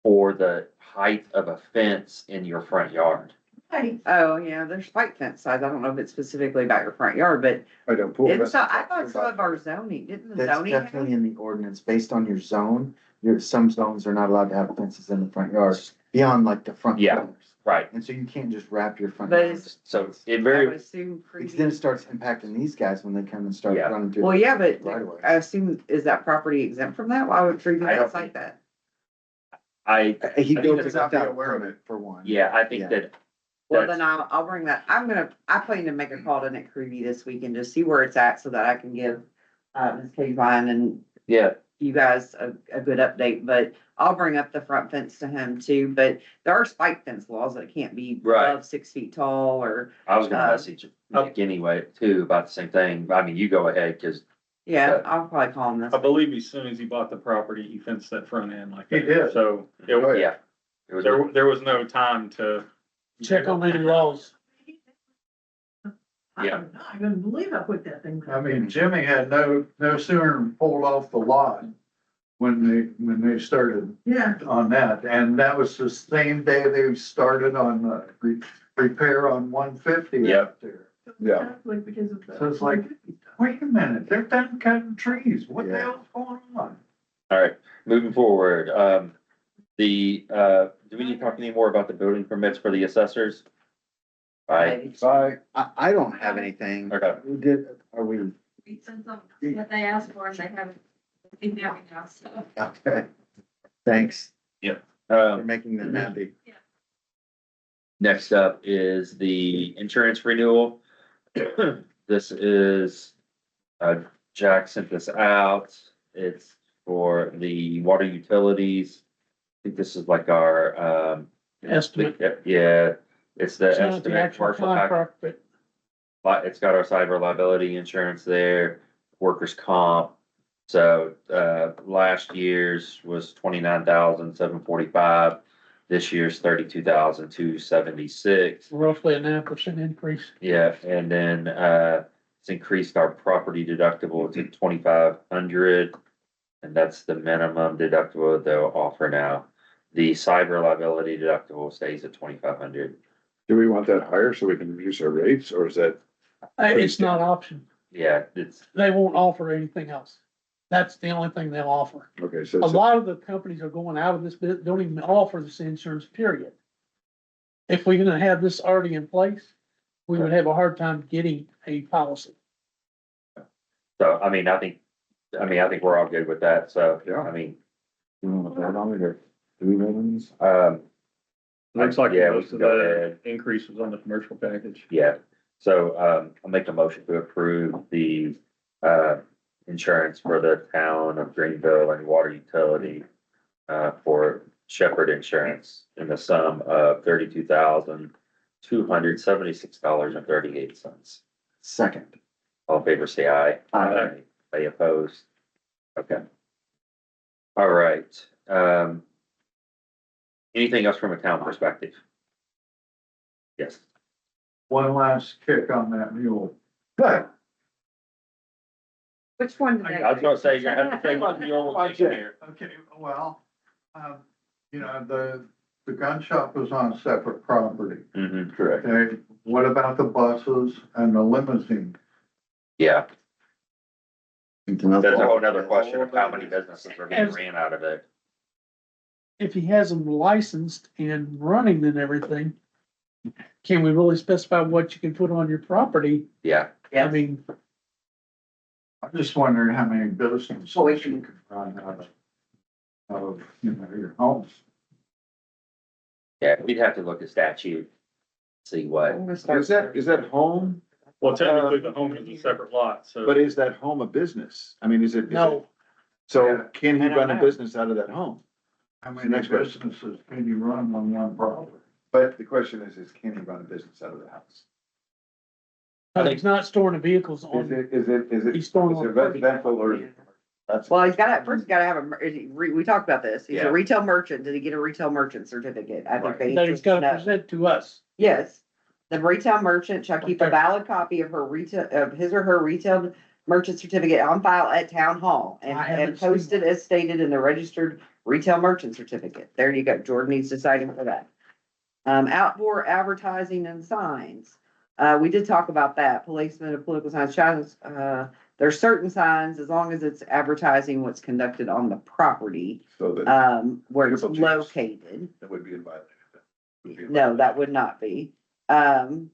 for the height of a fence in your front yard. Oh, yeah, there's white fence size. I don't know if it's specifically about your front yard, but I don't pull it's, that. I thought some of our zoning, didn't the That's zoning have? definitely in the ordinance, based on your zone. Some zones are not allowed to have fences in the front yards beyond like the front Yeah. corners. Right, And so you can't just wrap your front. But yard. it's- so it I very, would assume. Because then it starts impacting these guys when they come and start Yeah. running through. Well, yeah, but Right away. I assume, is that property exempt from that? Why would Greenville I don't cite that? I, He I think goes that's without not be aware of permit for one. yeah, I Yeah. think that. Well, that's- then I'll bring that, I plan to make a call to Nick Creevy this week and just see where it's at so that I can give, Ms. Kavine and Yeah, you guys a good update, but I'll bring up the front fence to him too, but there are spike fence laws that it can't be Right. above 6 feet tall or, I was gonna Uh, message Nick anyway too about the same thing. I mean, you go ahead, cause yeah, I'll probably call him this. I believe as soon as he bought the property, he fenced that front end like He that. did. So Oh, it, yeah. It was, there was no time to. Check on any laws. Yeah. I couldn't believe I put that thing. I mean, Jimmy had no sooner than pulled off the lot when they started Yeah. on that. And that was the same day they started on the repair on 150 Yep. up there. Yeah. Because of the. So it's like, wait a minute, they're done cutting trees. What the Yeah. hell's going on? all right, moving forward, do we need to talk any more about the building permits for the assessors? Right, Bye. I don't have anything. Okay. We did, are we, We sent them what they asked for and they haven't emailed me now, so. okay. Thanks for um, making them happy. next up is the insurance renewal. This is, Jack sent this out. It's for the water utilities. I think this is like our, Estimate. yeah, it's the It's not the estimate actual commercial pack. contract, but It's got our cyber liability insurance there, workers' comp. So, last year's was 29,745. This year's 32,276. roughly a 9% increase. Yeah, and then, it's increased our property deductible to 2,500. And that's the minimum deductible they'll offer now. The cyber liability deductible stays at 2,500. Do we want that higher so we can reduce our rates, or is that, It's not option. Yeah, it's, They won't offer anything else. That's the only thing they'll offer. okay, so A it's, lot of the companies are going out of this, don't even offer this insurance, period. If we're gonna have this already in place, we would have a hard time getting a policy. so, I mean, I think we're all good with that, so, Yeah. I mean, you want to vote on it, or do we vote on this? Looks like Yeah, we most can of go the ahead. increase was on the commercial package. yeah. So, I'll make a motion to approve the, insurance for the town of Greenville and water utility, for Shepherd Insurance in the sum of $32,276.38. Second. All in favor, say aye. Aye. Any opposed? Okay. All right, anything else from a town perspective? Yes, One last kick on that mule. Which one did I was gonna say, you're gonna have to take on the old one here. Okay, well, you know, the gun shop was on a separate property. Mm-hmm, Correct. Okay, what about the buses and the limousine? yeah, there's a whole nother question of how many businesses are being As- ran out of it. If he has them licensed and running and everything, can we really specify what you can put on your property? Yeah, I mean, I'm just wondering how many businesses Well, we you can- could run of, you know, your homes. yeah, we'd have to look at statute, see what, Is that home, Well, technically, the home is a separate lot, so. but is that home a business? I mean, is it? no, So can he I don't run a know. business out of that home? How The many next question. businesses can you run on one property? But the question is can he run a business out of the house? but he's not storing the vehicles Is on, it he's storing on. residential or? That's. Well, he's gotta, first he's gotta have we talked about this. He's Yeah. a retail merchant. Did he get a retail merchant certificate? I think they. That he's gotta No. present to us. Yes, the retail merchant shall keep a Okay. valid copy of his or her retail merchant certificate on file at town hall and, I haven't and posted seen as stated in the registered retail merchant certificate. There you go. Jordan needs to cite him for that. Outdoor advertising and signs. We did talk about that. Policemen of political signs, there's certain signs, as long as it's advertising what's conducted on the property, So that, where it's Beautiful change. located. that would be in violation. No, that would not be. They've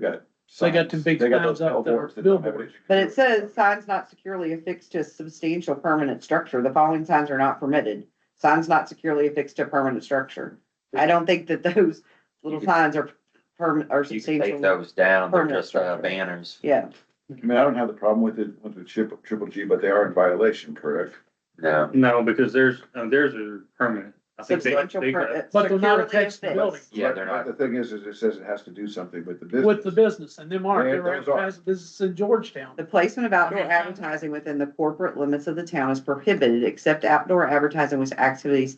got. They got two big They got signs those up there, billboards that don't have billboards. anything to But do it with says signs not securely affixed to a substantial permanent structure. The following signs are not permitted. Signs not securely affixed to a permanent structure. I don't think that those little signs are permanent or You can take substantial. those down, they're permanent just structure. banners. Yeah, I mean, I don't have the problem with it, with the triple G, but they are in violation, correct? No, No, because theirs are permanent. I think substantial, they, But they're not securely attached to the building. affixed. yeah, they're But not. the thing is it says it has to do something with the business. With the business, and them aren't, Yeah, they're those are. advertising business in Georgetown. The placement of outdoor advertising within the corporate limits of the town is prohibited except outdoor advertising with activities,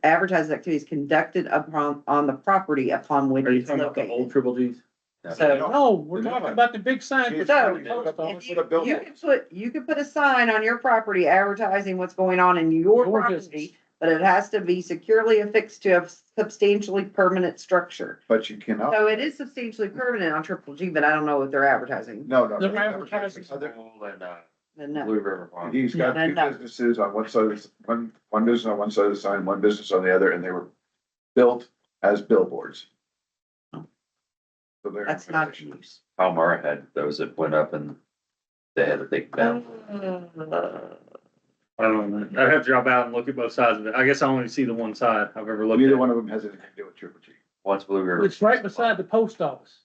advertising activities conducted on the property upon which Are you it's talking about the old located. triple Gs? So, No, we're The new talking one. about the big sign. It's So, really good. if Put a billboard. you can put a sign on your property advertising what's going on in your Your property, business. but it has to be securely affixed to a substantially permanent structure. But you cannot, So it is substantially permanent on Triple G, but I don't know what they're advertising. no. They're advertising. Other- And, Then no. Blue River Farm. He's got Yeah, two no. businesses on one side of, one business on one side of the sign, one business on the other, and they were built as billboards. So they're. in That's not violation. use. Palmyra had those that went up and they had a big bell. I don't know. I'd have to drop out and look at both sides of it. I guess I only see the one side I've ever looked Neither at. one of them has anything to do with triple G. Once Blue River. It's right beside the post office.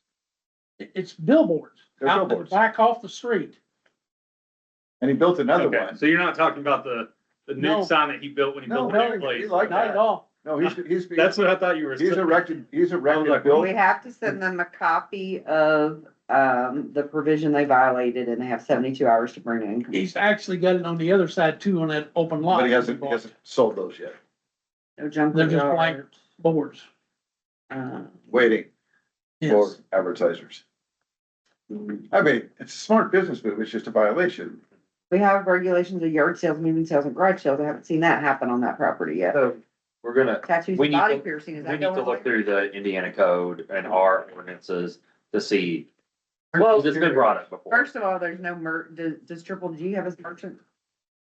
It's billboards, They're out the billboards. back off the street. And he built another Okay, one. so you're not talking about the No. new sign that he built when he No, built the no, new place? he liked Not at that. all. No, he's. That's what I thought you were. He's erected like, built. We have to send them a copy of, the provision they violated and they have 72 hours to bring it in. He's actually got it on the other side too, on that open lot. But he hasn't sold those yet. No junk. They're just yard. blank boards. Waiting for Yes. advertisers. I mean, it's a smart business move. It's just a violation. We have regulations of yard sales, moving sales and garage sales. I haven't seen that happen on that property yet. So we're gonna, Tattoos we and need body to- piercing, is we that need going to away? look through the Indiana code and our ordinances to see. Well, It's been brought up before. first of all, there's no does Triple G have his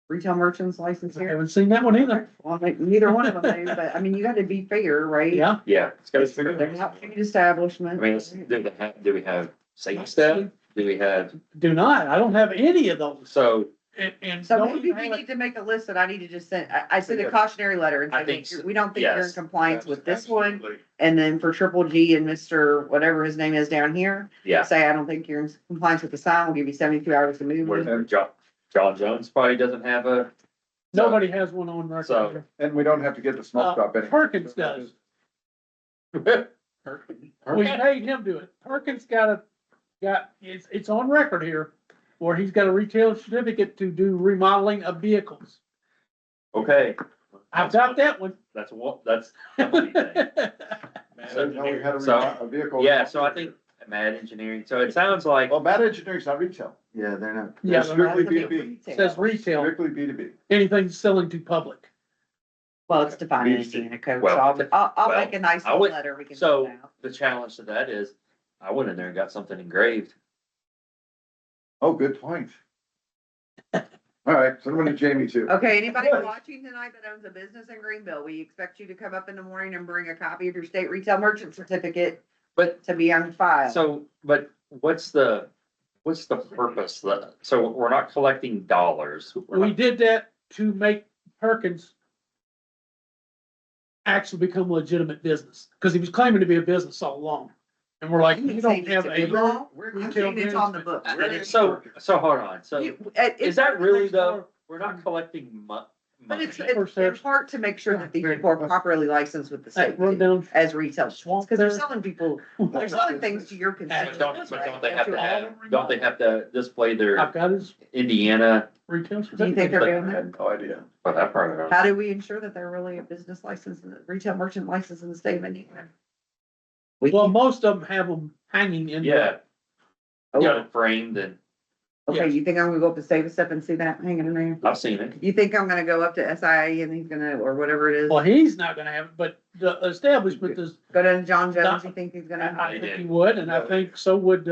retail merchant's license I here? haven't seen that one either. Well, neither one of them do, but I mean, you gotta be fair, right? Yeah. Yeah, it's got They're not food I establishments. mean, do we have safety stuff? Do we have, Do not. I don't have any of those. so And So don't maybe even we have need it. to make a list that I need to just send, I send a cautionary letter and I say, think "Look, so, we don't think you're in yes. compliance with this one. Absolutely. And then for Triple G and Mr. whatever his name is down here, yeah, say, I don't think you're in compliance with the sign, we'll give you 72 hours to move it. where John Jones probably doesn't have a, Nobody has one on So- record. And we don't have to get the smoke stop anymore. Perkins does. We made him do it. Perkins it's on record here, where he's got a retail certificate to do remodeling of vehicles. okay. I've got that one. That's what, that's. the only thing. So now we had So- a vehicle. Yeah, so I think Mad Engineering, so it sounds like, Well, Mad Engineering's not retail. Yeah, they're not. Yeah, They're but strictly It B2B. says retail, Strictly B2B. anything selling to public. Well, it's defined in Needs to- Indiana code, so well, I'll well, make a nice I little would- letter we can so- send out. the challenge to that is, I went in there and got something engraved. Oh, good point. All right, send one to Jamie too. Okay, anybody watching tonight that owns a business in Greenville, we expect you to come up in the morning and bring a copy of your state retail merchant certificate But, to be on file. so, but what's the purpose? So we're not collecting dollars. We're We not- did that to make Perkins actually become a legitimate business, because he was claiming to be a business all along. And we're like, I'm you not don't saying have it's a a law. I'm retail saying it's on the management. books. that it's- So hold on, so It's is that part to really make though, sure- we're not collecting But money? it's in part to make sure that these people are properly licensed with the That state run down as retail, swamp because they're there. selling people, they're selling things to your But consumer. don't they have to don't they have to display I've their got his Indiana? retail Do you think certificate. they're I doing that? had no idea. Well, that part of it. How do we ensure that they're really a business license, retail merchant license in the state of Indiana? We Well, keep- most of them have them hanging in. Yeah, oh, got it framed and okay, you think I'm gonna go up to Save a Step and see that hanging in there? I've seen it. You think I'm gonna go up to SIA and he's gonna, or whatever it is, Well, he's not gonna have it, but the establishment is, go to John Jones, you think he's I gonna? I think he would, and I think so would,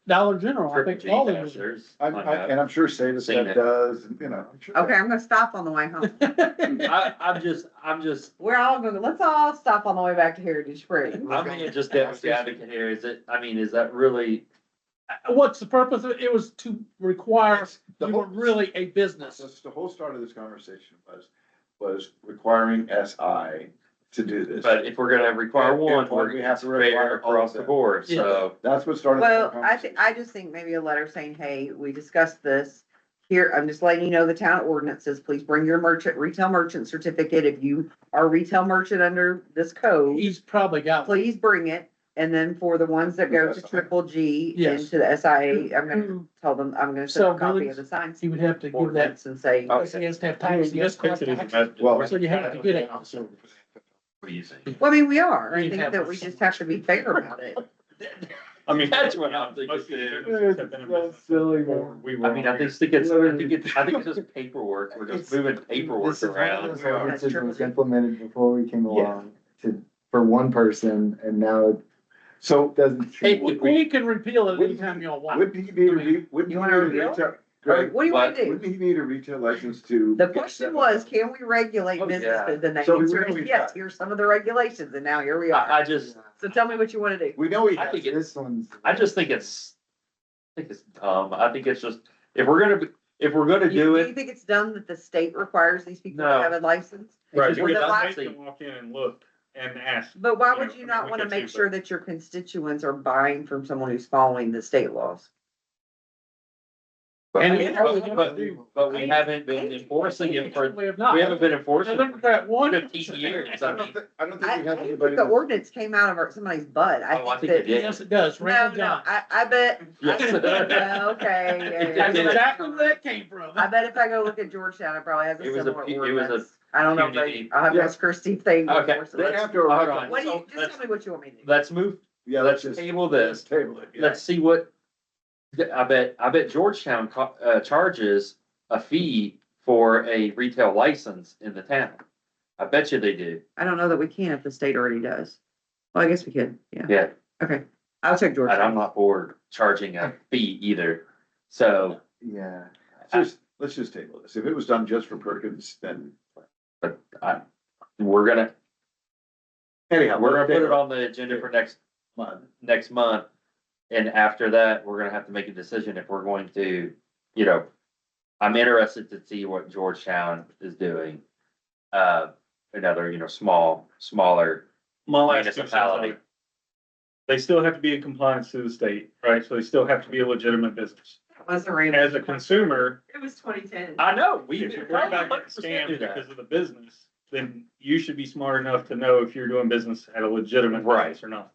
Dollar General, I Triple think G all of does them. theirs. And I'm sure Sadus Seen it. does, you know. I'm sure- Okay, I'm gonna stop on the way home. I'm just, We're all gonna, let's all stop on the way back to Heritage Springs. I mean, just devil's advocate here, is it, I mean, is that really, What's the purpose of it? It was to require, The you whole- were really a business. The whole start of this conversation was requiring SI to do this. but if we're gonna require one, We have to fair require all of across the them. board, so. That's what started. the whole Well, I just think maybe a letter saying, hey, we discussed this. Here, I'm just letting you know the town ordinances, please bring your retail merchant certificate. If you are a retail merchant under this code, He's probably got one. please bring it. And then for the ones that go to SIA. Triple G Yes. into the SIA, I'm gonna tell them, I'm gonna send So a copy really, of the signs He would have to give that, ordinance and say, because he has to have tax, he has to collect tax. Well- So you have to get it. What do you think? well, I mean, we are. I You'd think have that to- we just have to be fair about it. I mean, That's what I'm thinking most of these too. businesses have been in business silly, before we were I mean, I on here. think it's just paperwork, we're just moving paperwork This is one of around. those ordinances that was implemented before we came along for one person, and now it So doesn't. We can repeal it anytime y'all want. Wouldn't he need You wanna a reveal? retail, Greg, What do you wanna do? wouldn't he need a retail license to? The question was, can we regulate Oh, yeah. businesses? And the So we answer know is we've yes, got- here's some of the regulations, and now here we are. I just, So tell me what you wanna do. We know he I has. think it, this one's. I just think it's dumb, I think it's just, if we're gonna do You it, think it's dumb that the state requires these people to No. have a license? Right, It's you just could the make them walk in and look and ask. But why You would know, you I mean, not we wanna could make too, sure that your constituents are buying from someone who's following the state laws? And but we haven't been enforcing it for, We have not. we haven't been enforcing Now, it look at that for one. 15 years, I mean. I don't I, think we have I anybody. think the ordinance came out of somebody's butt. Oh, I I think think it that. did. Yes, it does. No, Randall no, John. I bet. Yes. Okay. That's did. exactly where that came from. I bet if I go look at Georgetown, it probably has a It was a similar pu- it was a ordinance. I don't know, but punity- I'll have to ask Christie if they. Okay, enforce it. They have to. Hold on. What do you, So just let's- tell me what you want me to do. Let's move, Yeah, let's let's just table this, table it. yeah. let's see what, I bet Georgetown charges a fee for a retail license in the town. I bet you they do, I don't know that we can if the state already does. Well, I guess we could, yeah. yeah, Okay, I'll check and I'm Georgetown. not for charging a fee either, so, Yeah, Let's just table this. If it was done just for Perkins, then but we're gonna, anyhow. we're gonna put table it on the agenda for next month. And after that, we're gonna have to make a decision if we're going to, you know, I'm interested to see what Georgetown is doing. Another, smaller My last 2 cents on municipality. it. They still have to be in compliance to the state, right? So they still have to be a legitimate business. Was a random. As a consumer, It was 2010. I know, we. if you're worried about getting 100% do scammed that. because of the business, then you should be smart enough to know if you're doing business at a legitimate Right. business or not.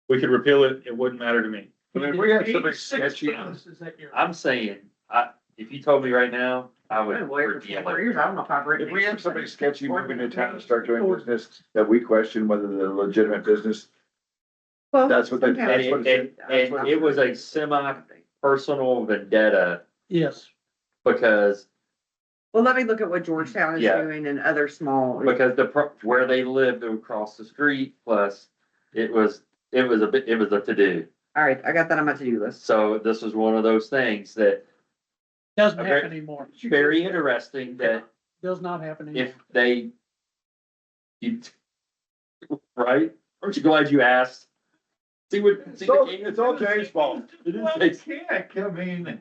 We could repeal it, it wouldn't matter to me. I mean, if we had somebody 86 sketchy, businesses that year. I'm saying, if you told me right now, I I've would. been away for repeal 4 it. years. I don't know if I've written. if we have anything. somebody sketchy moving to town and start doing business that we question whether they're legitimate business, Well, that's what they, sometimes- that's what it is. And it was a semi-personal vendetta Yes. because Well, let me look at what Georgetown is Yeah. doing and other small. where they lived across the street, plus it was a to-do. All right, I got that on my to-do list. So this was one of those things that, Doesn't Okay. happen anymore. very interesting that Does not happen anymore. if right? Aren't you glad you asked? See what, see It's all Jay's fault. It is, Heck, I mean.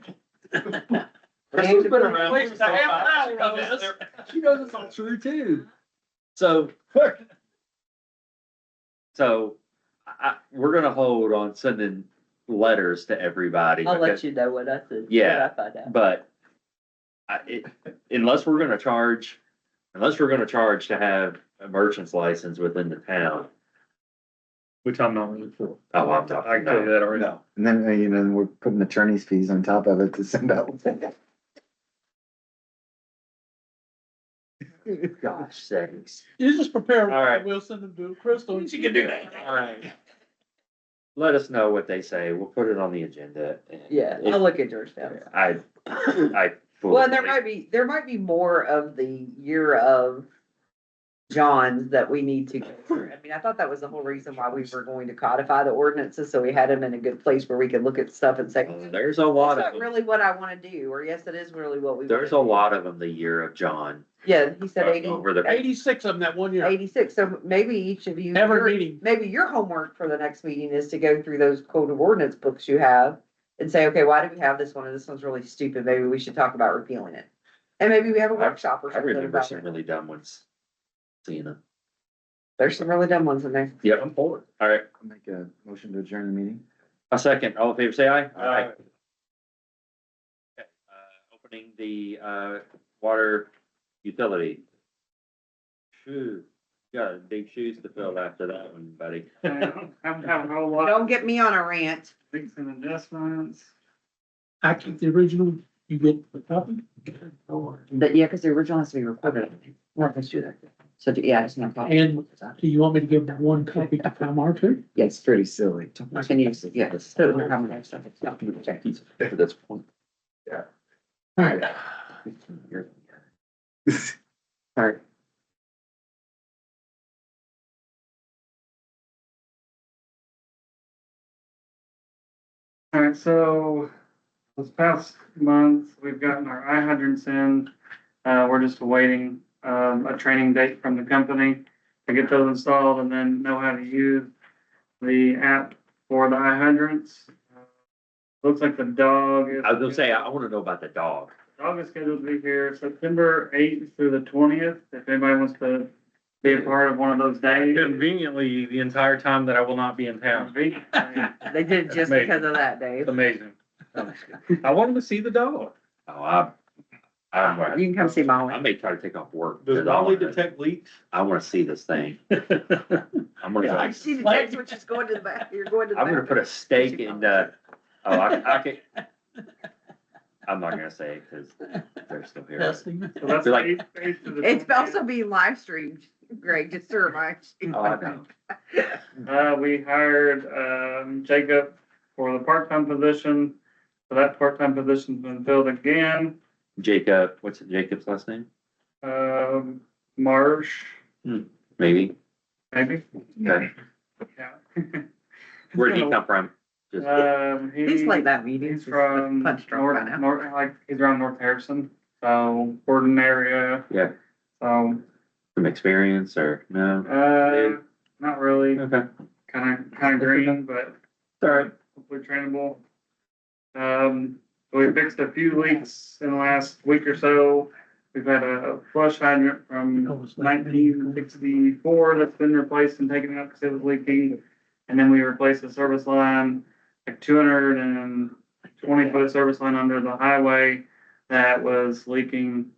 Crystal's been around. Wasted a half an hour on this. She knows it's all true too. So, we're gonna hold on sending letters to everybody. because- you know what I said. Yeah. I find out. But unless we're gonna charge to have a merchant's license within the town. Which I'm not really for. Oh, I'm I talking can tell you about, that already. No, and then, we're putting attorney's fees on top of it to send out. gosh sakes. You just prepare, All right. we'll send them to Crystal. and You can do that. All right. Let us know what they say. We'll put it on the agenda. and Yeah, if- I'll look at Georgetown. I. Well, and there might be more of the year of Johns that we need to go through. I mean, I thought that was the whole reason why we were going to codify the ordinances, so we had them in a good place where we could look at stuff and say, There's a lot that's of not them. really what I wanna do, or yes, it is really what we. There's a wanna do. lot of them the year of John. Yeah, he said Over the, 86 of them that one year. 86, so maybe each of you. Every your- meeting. Maybe your homework for the next meeting is to go through those code of ordinance books you have and say, okay, why do we have this one, and this one's really stupid, maybe we should talk about repealing it. And maybe we have a workshop or I something remember about some it. really dumb ones. Seeing them. There's some really dumb ones in there. Yep, I'm forward. All right, I'll make a motion to adjourn the meeting. a second. All in favor, say aye. Aye. Okay, opening the, water utility. Phew, you got big shoes to fill after that one, buddy. Haven't had a whole lot. Don't get me on a rant. Fix and adjustments. I keep the original, you get the copy? Yeah, cause the original has to be recorded. Right, let's do that. So, yeah, it's not. And do you want me to give one copy to Palmar too? Yes, It's pretty silly. I can use it, yes. So they're coming next time. It's not- That's point. Alright. Sorry. Alright, so this past month, we've gotten our hydrants in. We're just awaiting, a training date from the company to get those installed and then know how to use the app for the hydrants. Looks like the dog is. I was gonna say, I wanna know about the dog. Dog is scheduled to be here September 8th through the 20th, if anybody wants to be a part of one of those days. Conveniently, the entire time that I will not be in town. They did it just Amazing. because of that, It's Dave. amazing. I wanted to see the dog. Oh, I'm, You can come see I Molly. may try to take off work. Does because I Molly wanna- detect leaks? I wanna see this thing. I'm gonna, I go- see the text, which is going to the back, you're going to the I'm gonna back. put a stake in, I can. I'm not gonna say it, cause they're still here. Testing. So that's Feel like- 8th to the It's 20th. also being live streamed, Greg, just to remind you. Oh, I know. We hired, Jacob for the part-time position. So that part-time position's been filled again. Jacob, what's Jacob's last name? Marsh, Maybe. maybe? Okay. Yeah. Where'd he come from? Just, He's like that meeting. He's from Punch drunk by now. he's around North Harrison, so Gordon area. Yeah. So, some experience or no? not really, Okay. kinda green, but Alright. hopefully trainable. We fixed a few leaks in the last week or so. We've had a flush hydrant from 1964 that's been replaced and taken out because it was leaking. And then we replaced the service line, like 220-foot service line under the highway that was leaking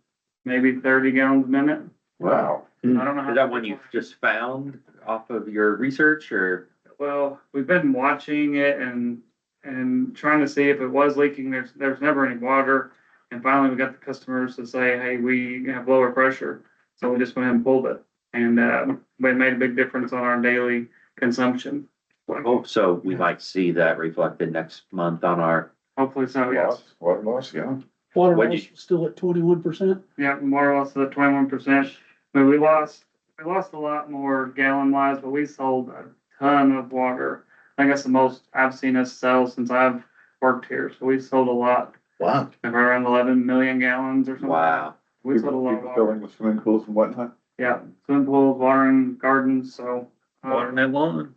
maybe 30 gallons a minute. Wow. I don't know how. Is that one you just found off of your research or? Well, we've been watching it and trying to see if it was leaking. There's never any water. And finally, we got the customers to say, hey, we have lower pressure. So we just went ahead and pulled it. And, it made a big difference on our daily consumption. Oh, so we might see that reflected next month on our, Hopefully so, yes. Water loss, yeah. Water What'd loss you- still at 21%. Yeah, more or less the 21%. But we lost a lot more gallon wise, but we sold a ton of water. I think that's the most I've seen us sell since I've worked here. So we sold a lot, Wow. around 11 million gallons or something. wow. We sold a lot of People water. filling with swimming pools and whatnot. Yeah, swimming pools, watering gardens, so. Watering that lawn.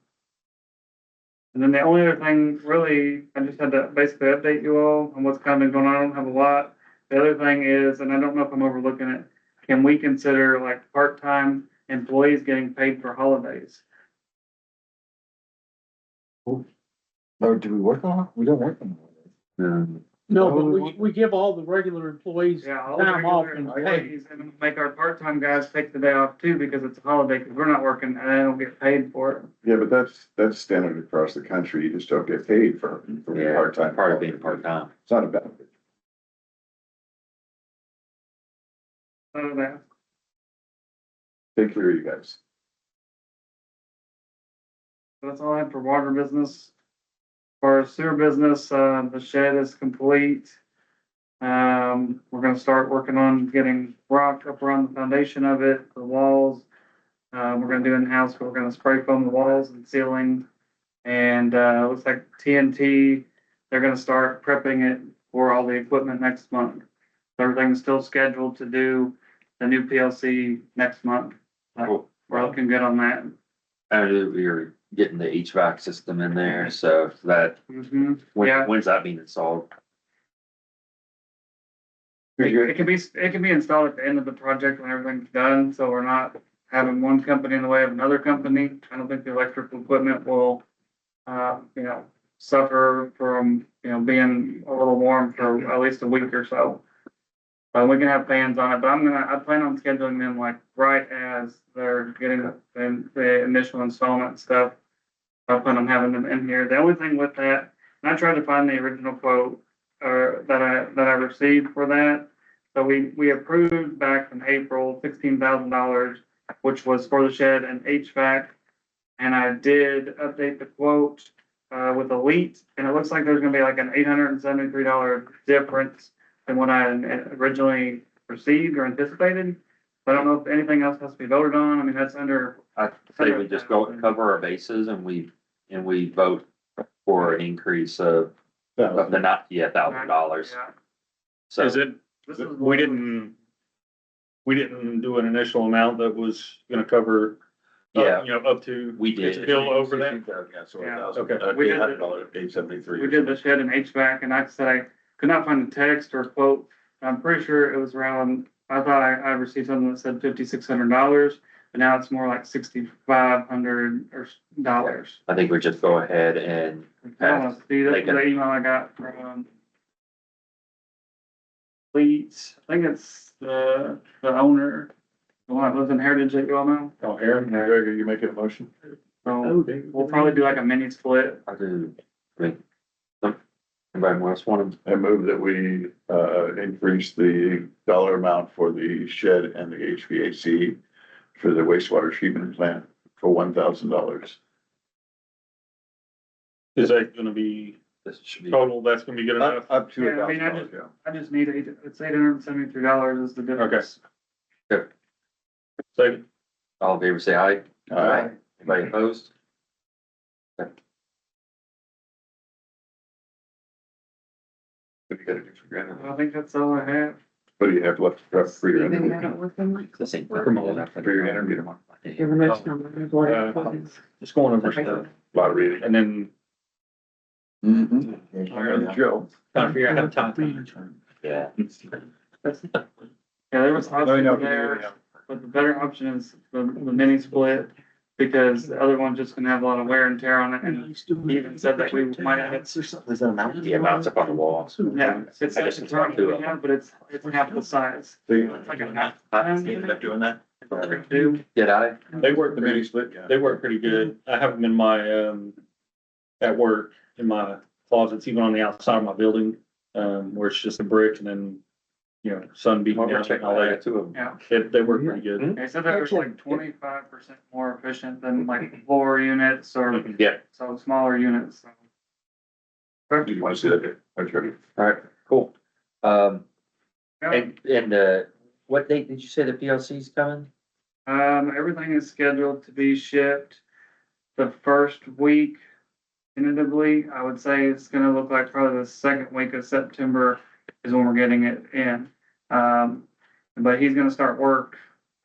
And then the only other thing, really, I just had to basically update you all on what's kind of been going on. I don't have a lot. The other thing is, and I don't know if I'm overlooking it, can we consider like part-time employees getting paid for holidays? Or do we work on it? We don't work on it. No, but we give all the regular employees Yeah, all the time off regular and pay. employees, and make our part-time guys take the day off too, because it's a holiday, because we're not working and they don't get paid for it. Yeah, but that's standard across the country. You just don't get paid for Yeah, part-time. part of being part-time. It's not a benefit. None of that. Take care of you guys. That's all I have for water business. For our sewer business, the shed is complete. We're gonna start working on getting rock up around the foundation of it, the walls. We're gonna do in-house, we're gonna spray foam the walls and ceiling. And, looks like TNT, they're gonna start prepping it for all the equipment next month. Everything's still scheduled to do the new PLC next month. Cool. We're looking good on that. I knew we were getting the HVAC system in there, so that, Mhm. Yeah. when's that being installed? It can be installed at the end of the project when everything's done, so we're not having one company in the way of another company. I don't think the electrical equipment will, suffer from, being a little warm for at least a week or so. We can have fans on it, but I plan on scheduling them like right as they're getting the initial installment stuff. I plan on having them in here. The only thing with that, and I tried to find the original quote, that I received for that. So we approved back in April, $16,000, which was for the shed and HVAC. And I did update the quote, with Elite, and it looks like there's gonna be like an $873 difference than what I originally received or anticipated. I don't know if anything else has to be voted on. I mean, that's under. I say we just go cover our bases and we vote for an increase of the $1,000. Yeah. So Is it, This is we didn't do an initial amount that was gonna cover, Yeah. up to. we did. It's still over that? Yeah, so Yeah. Okay. $800, $873. We did the shed and HVAC, and like I said, I could not find a text or quote. I'm pretty sure it was around, I thought I received something that said $5,600, but now it's more like $6,500 I think we just go ahead and I want to see, that's the email I got from Leeds. I think it's the owner, the one that lives in Heritage that you all know. Oh, Aaron, are you making a motion? So we'll probably do like a mini split. I do, anybody else want to, I move that we, increase the dollar amount for the shed and the HVAC for the wastewater treatment plant for $1,000. Is that gonna be this should be, total, that's gonna be good enough? Up to Yeah, I mean, $1,000, yeah. I just need it's $873 is the difference. Second. all in favor, say aye. All right. Anybody opposed? What do you gotta do for granted? I think that's all I have. What do you have left for your Maybe I interview? don't work on like. This ain't. For your interview tomorrow? Just going over stuff, A lot of reading. and then Mm-hmm. Joe. trying to figure out how to talk. Yeah. Yeah, there was options there, but the better option is the mini split. Because the other one's just gonna have a lot of wear and tear on it, and he even said that we might have it. The amounts up on the wall. Yeah, it's I just talked to him. yeah, but it's half the size. So you It's like a half. ended up doing that? Get out of They work, The mini split, yeah. they work pretty good. I have them in my, at work, in my closets, even on the outside of my building, where it's just a brick and then, sun beating down and all that. Two of them. Yeah, They work pretty good. they said that it was like 25% more efficient than like floor units or Yeah, so smaller units. So. Do you wanna see that? Okay. all right, cool. Yeah. And, what date did you say the PLC's coming? Everything is scheduled to be shipped the first week tentatively. I would say it's gonna look like probably the second week of September is when we're getting it in. But he's gonna start work,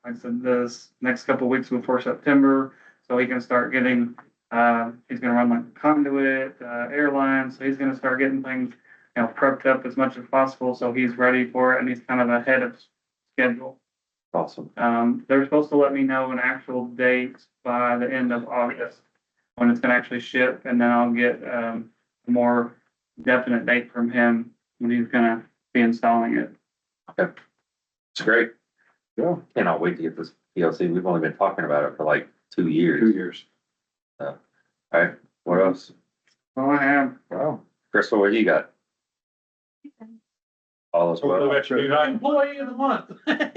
like I said, this next couple of weeks before September, so he can start getting, he's gonna run like conduit, airlines, so he's gonna start getting things, prepped up as much as possible, so he's ready for it, and he's kind of ahead of schedule. Awesome. They're supposed to let me know an actual date by the end of August when it's gonna actually ship, and then I'll get, a more definite date from him when he's gonna be installing it. It's great. Yeah. Cannot wait to get this PLC. We've only been talking about it for like 2 years. 2 years. All right, what else? All I have. Wow. Crystal, what do you got? All as well. Employee of the month. I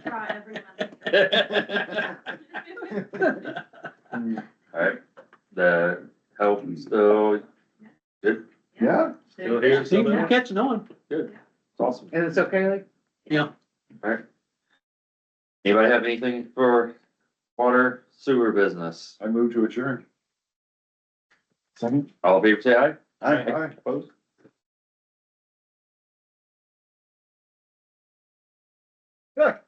try every month. All right, the health still good, Yeah. Still here, still there. You're catching on. it's awesome. And it's okay, like, All right. Anybody have anything for Water, sewer business. I move to adjourn. Second? All in favor, say aye. Aye. Opposed? Yeah.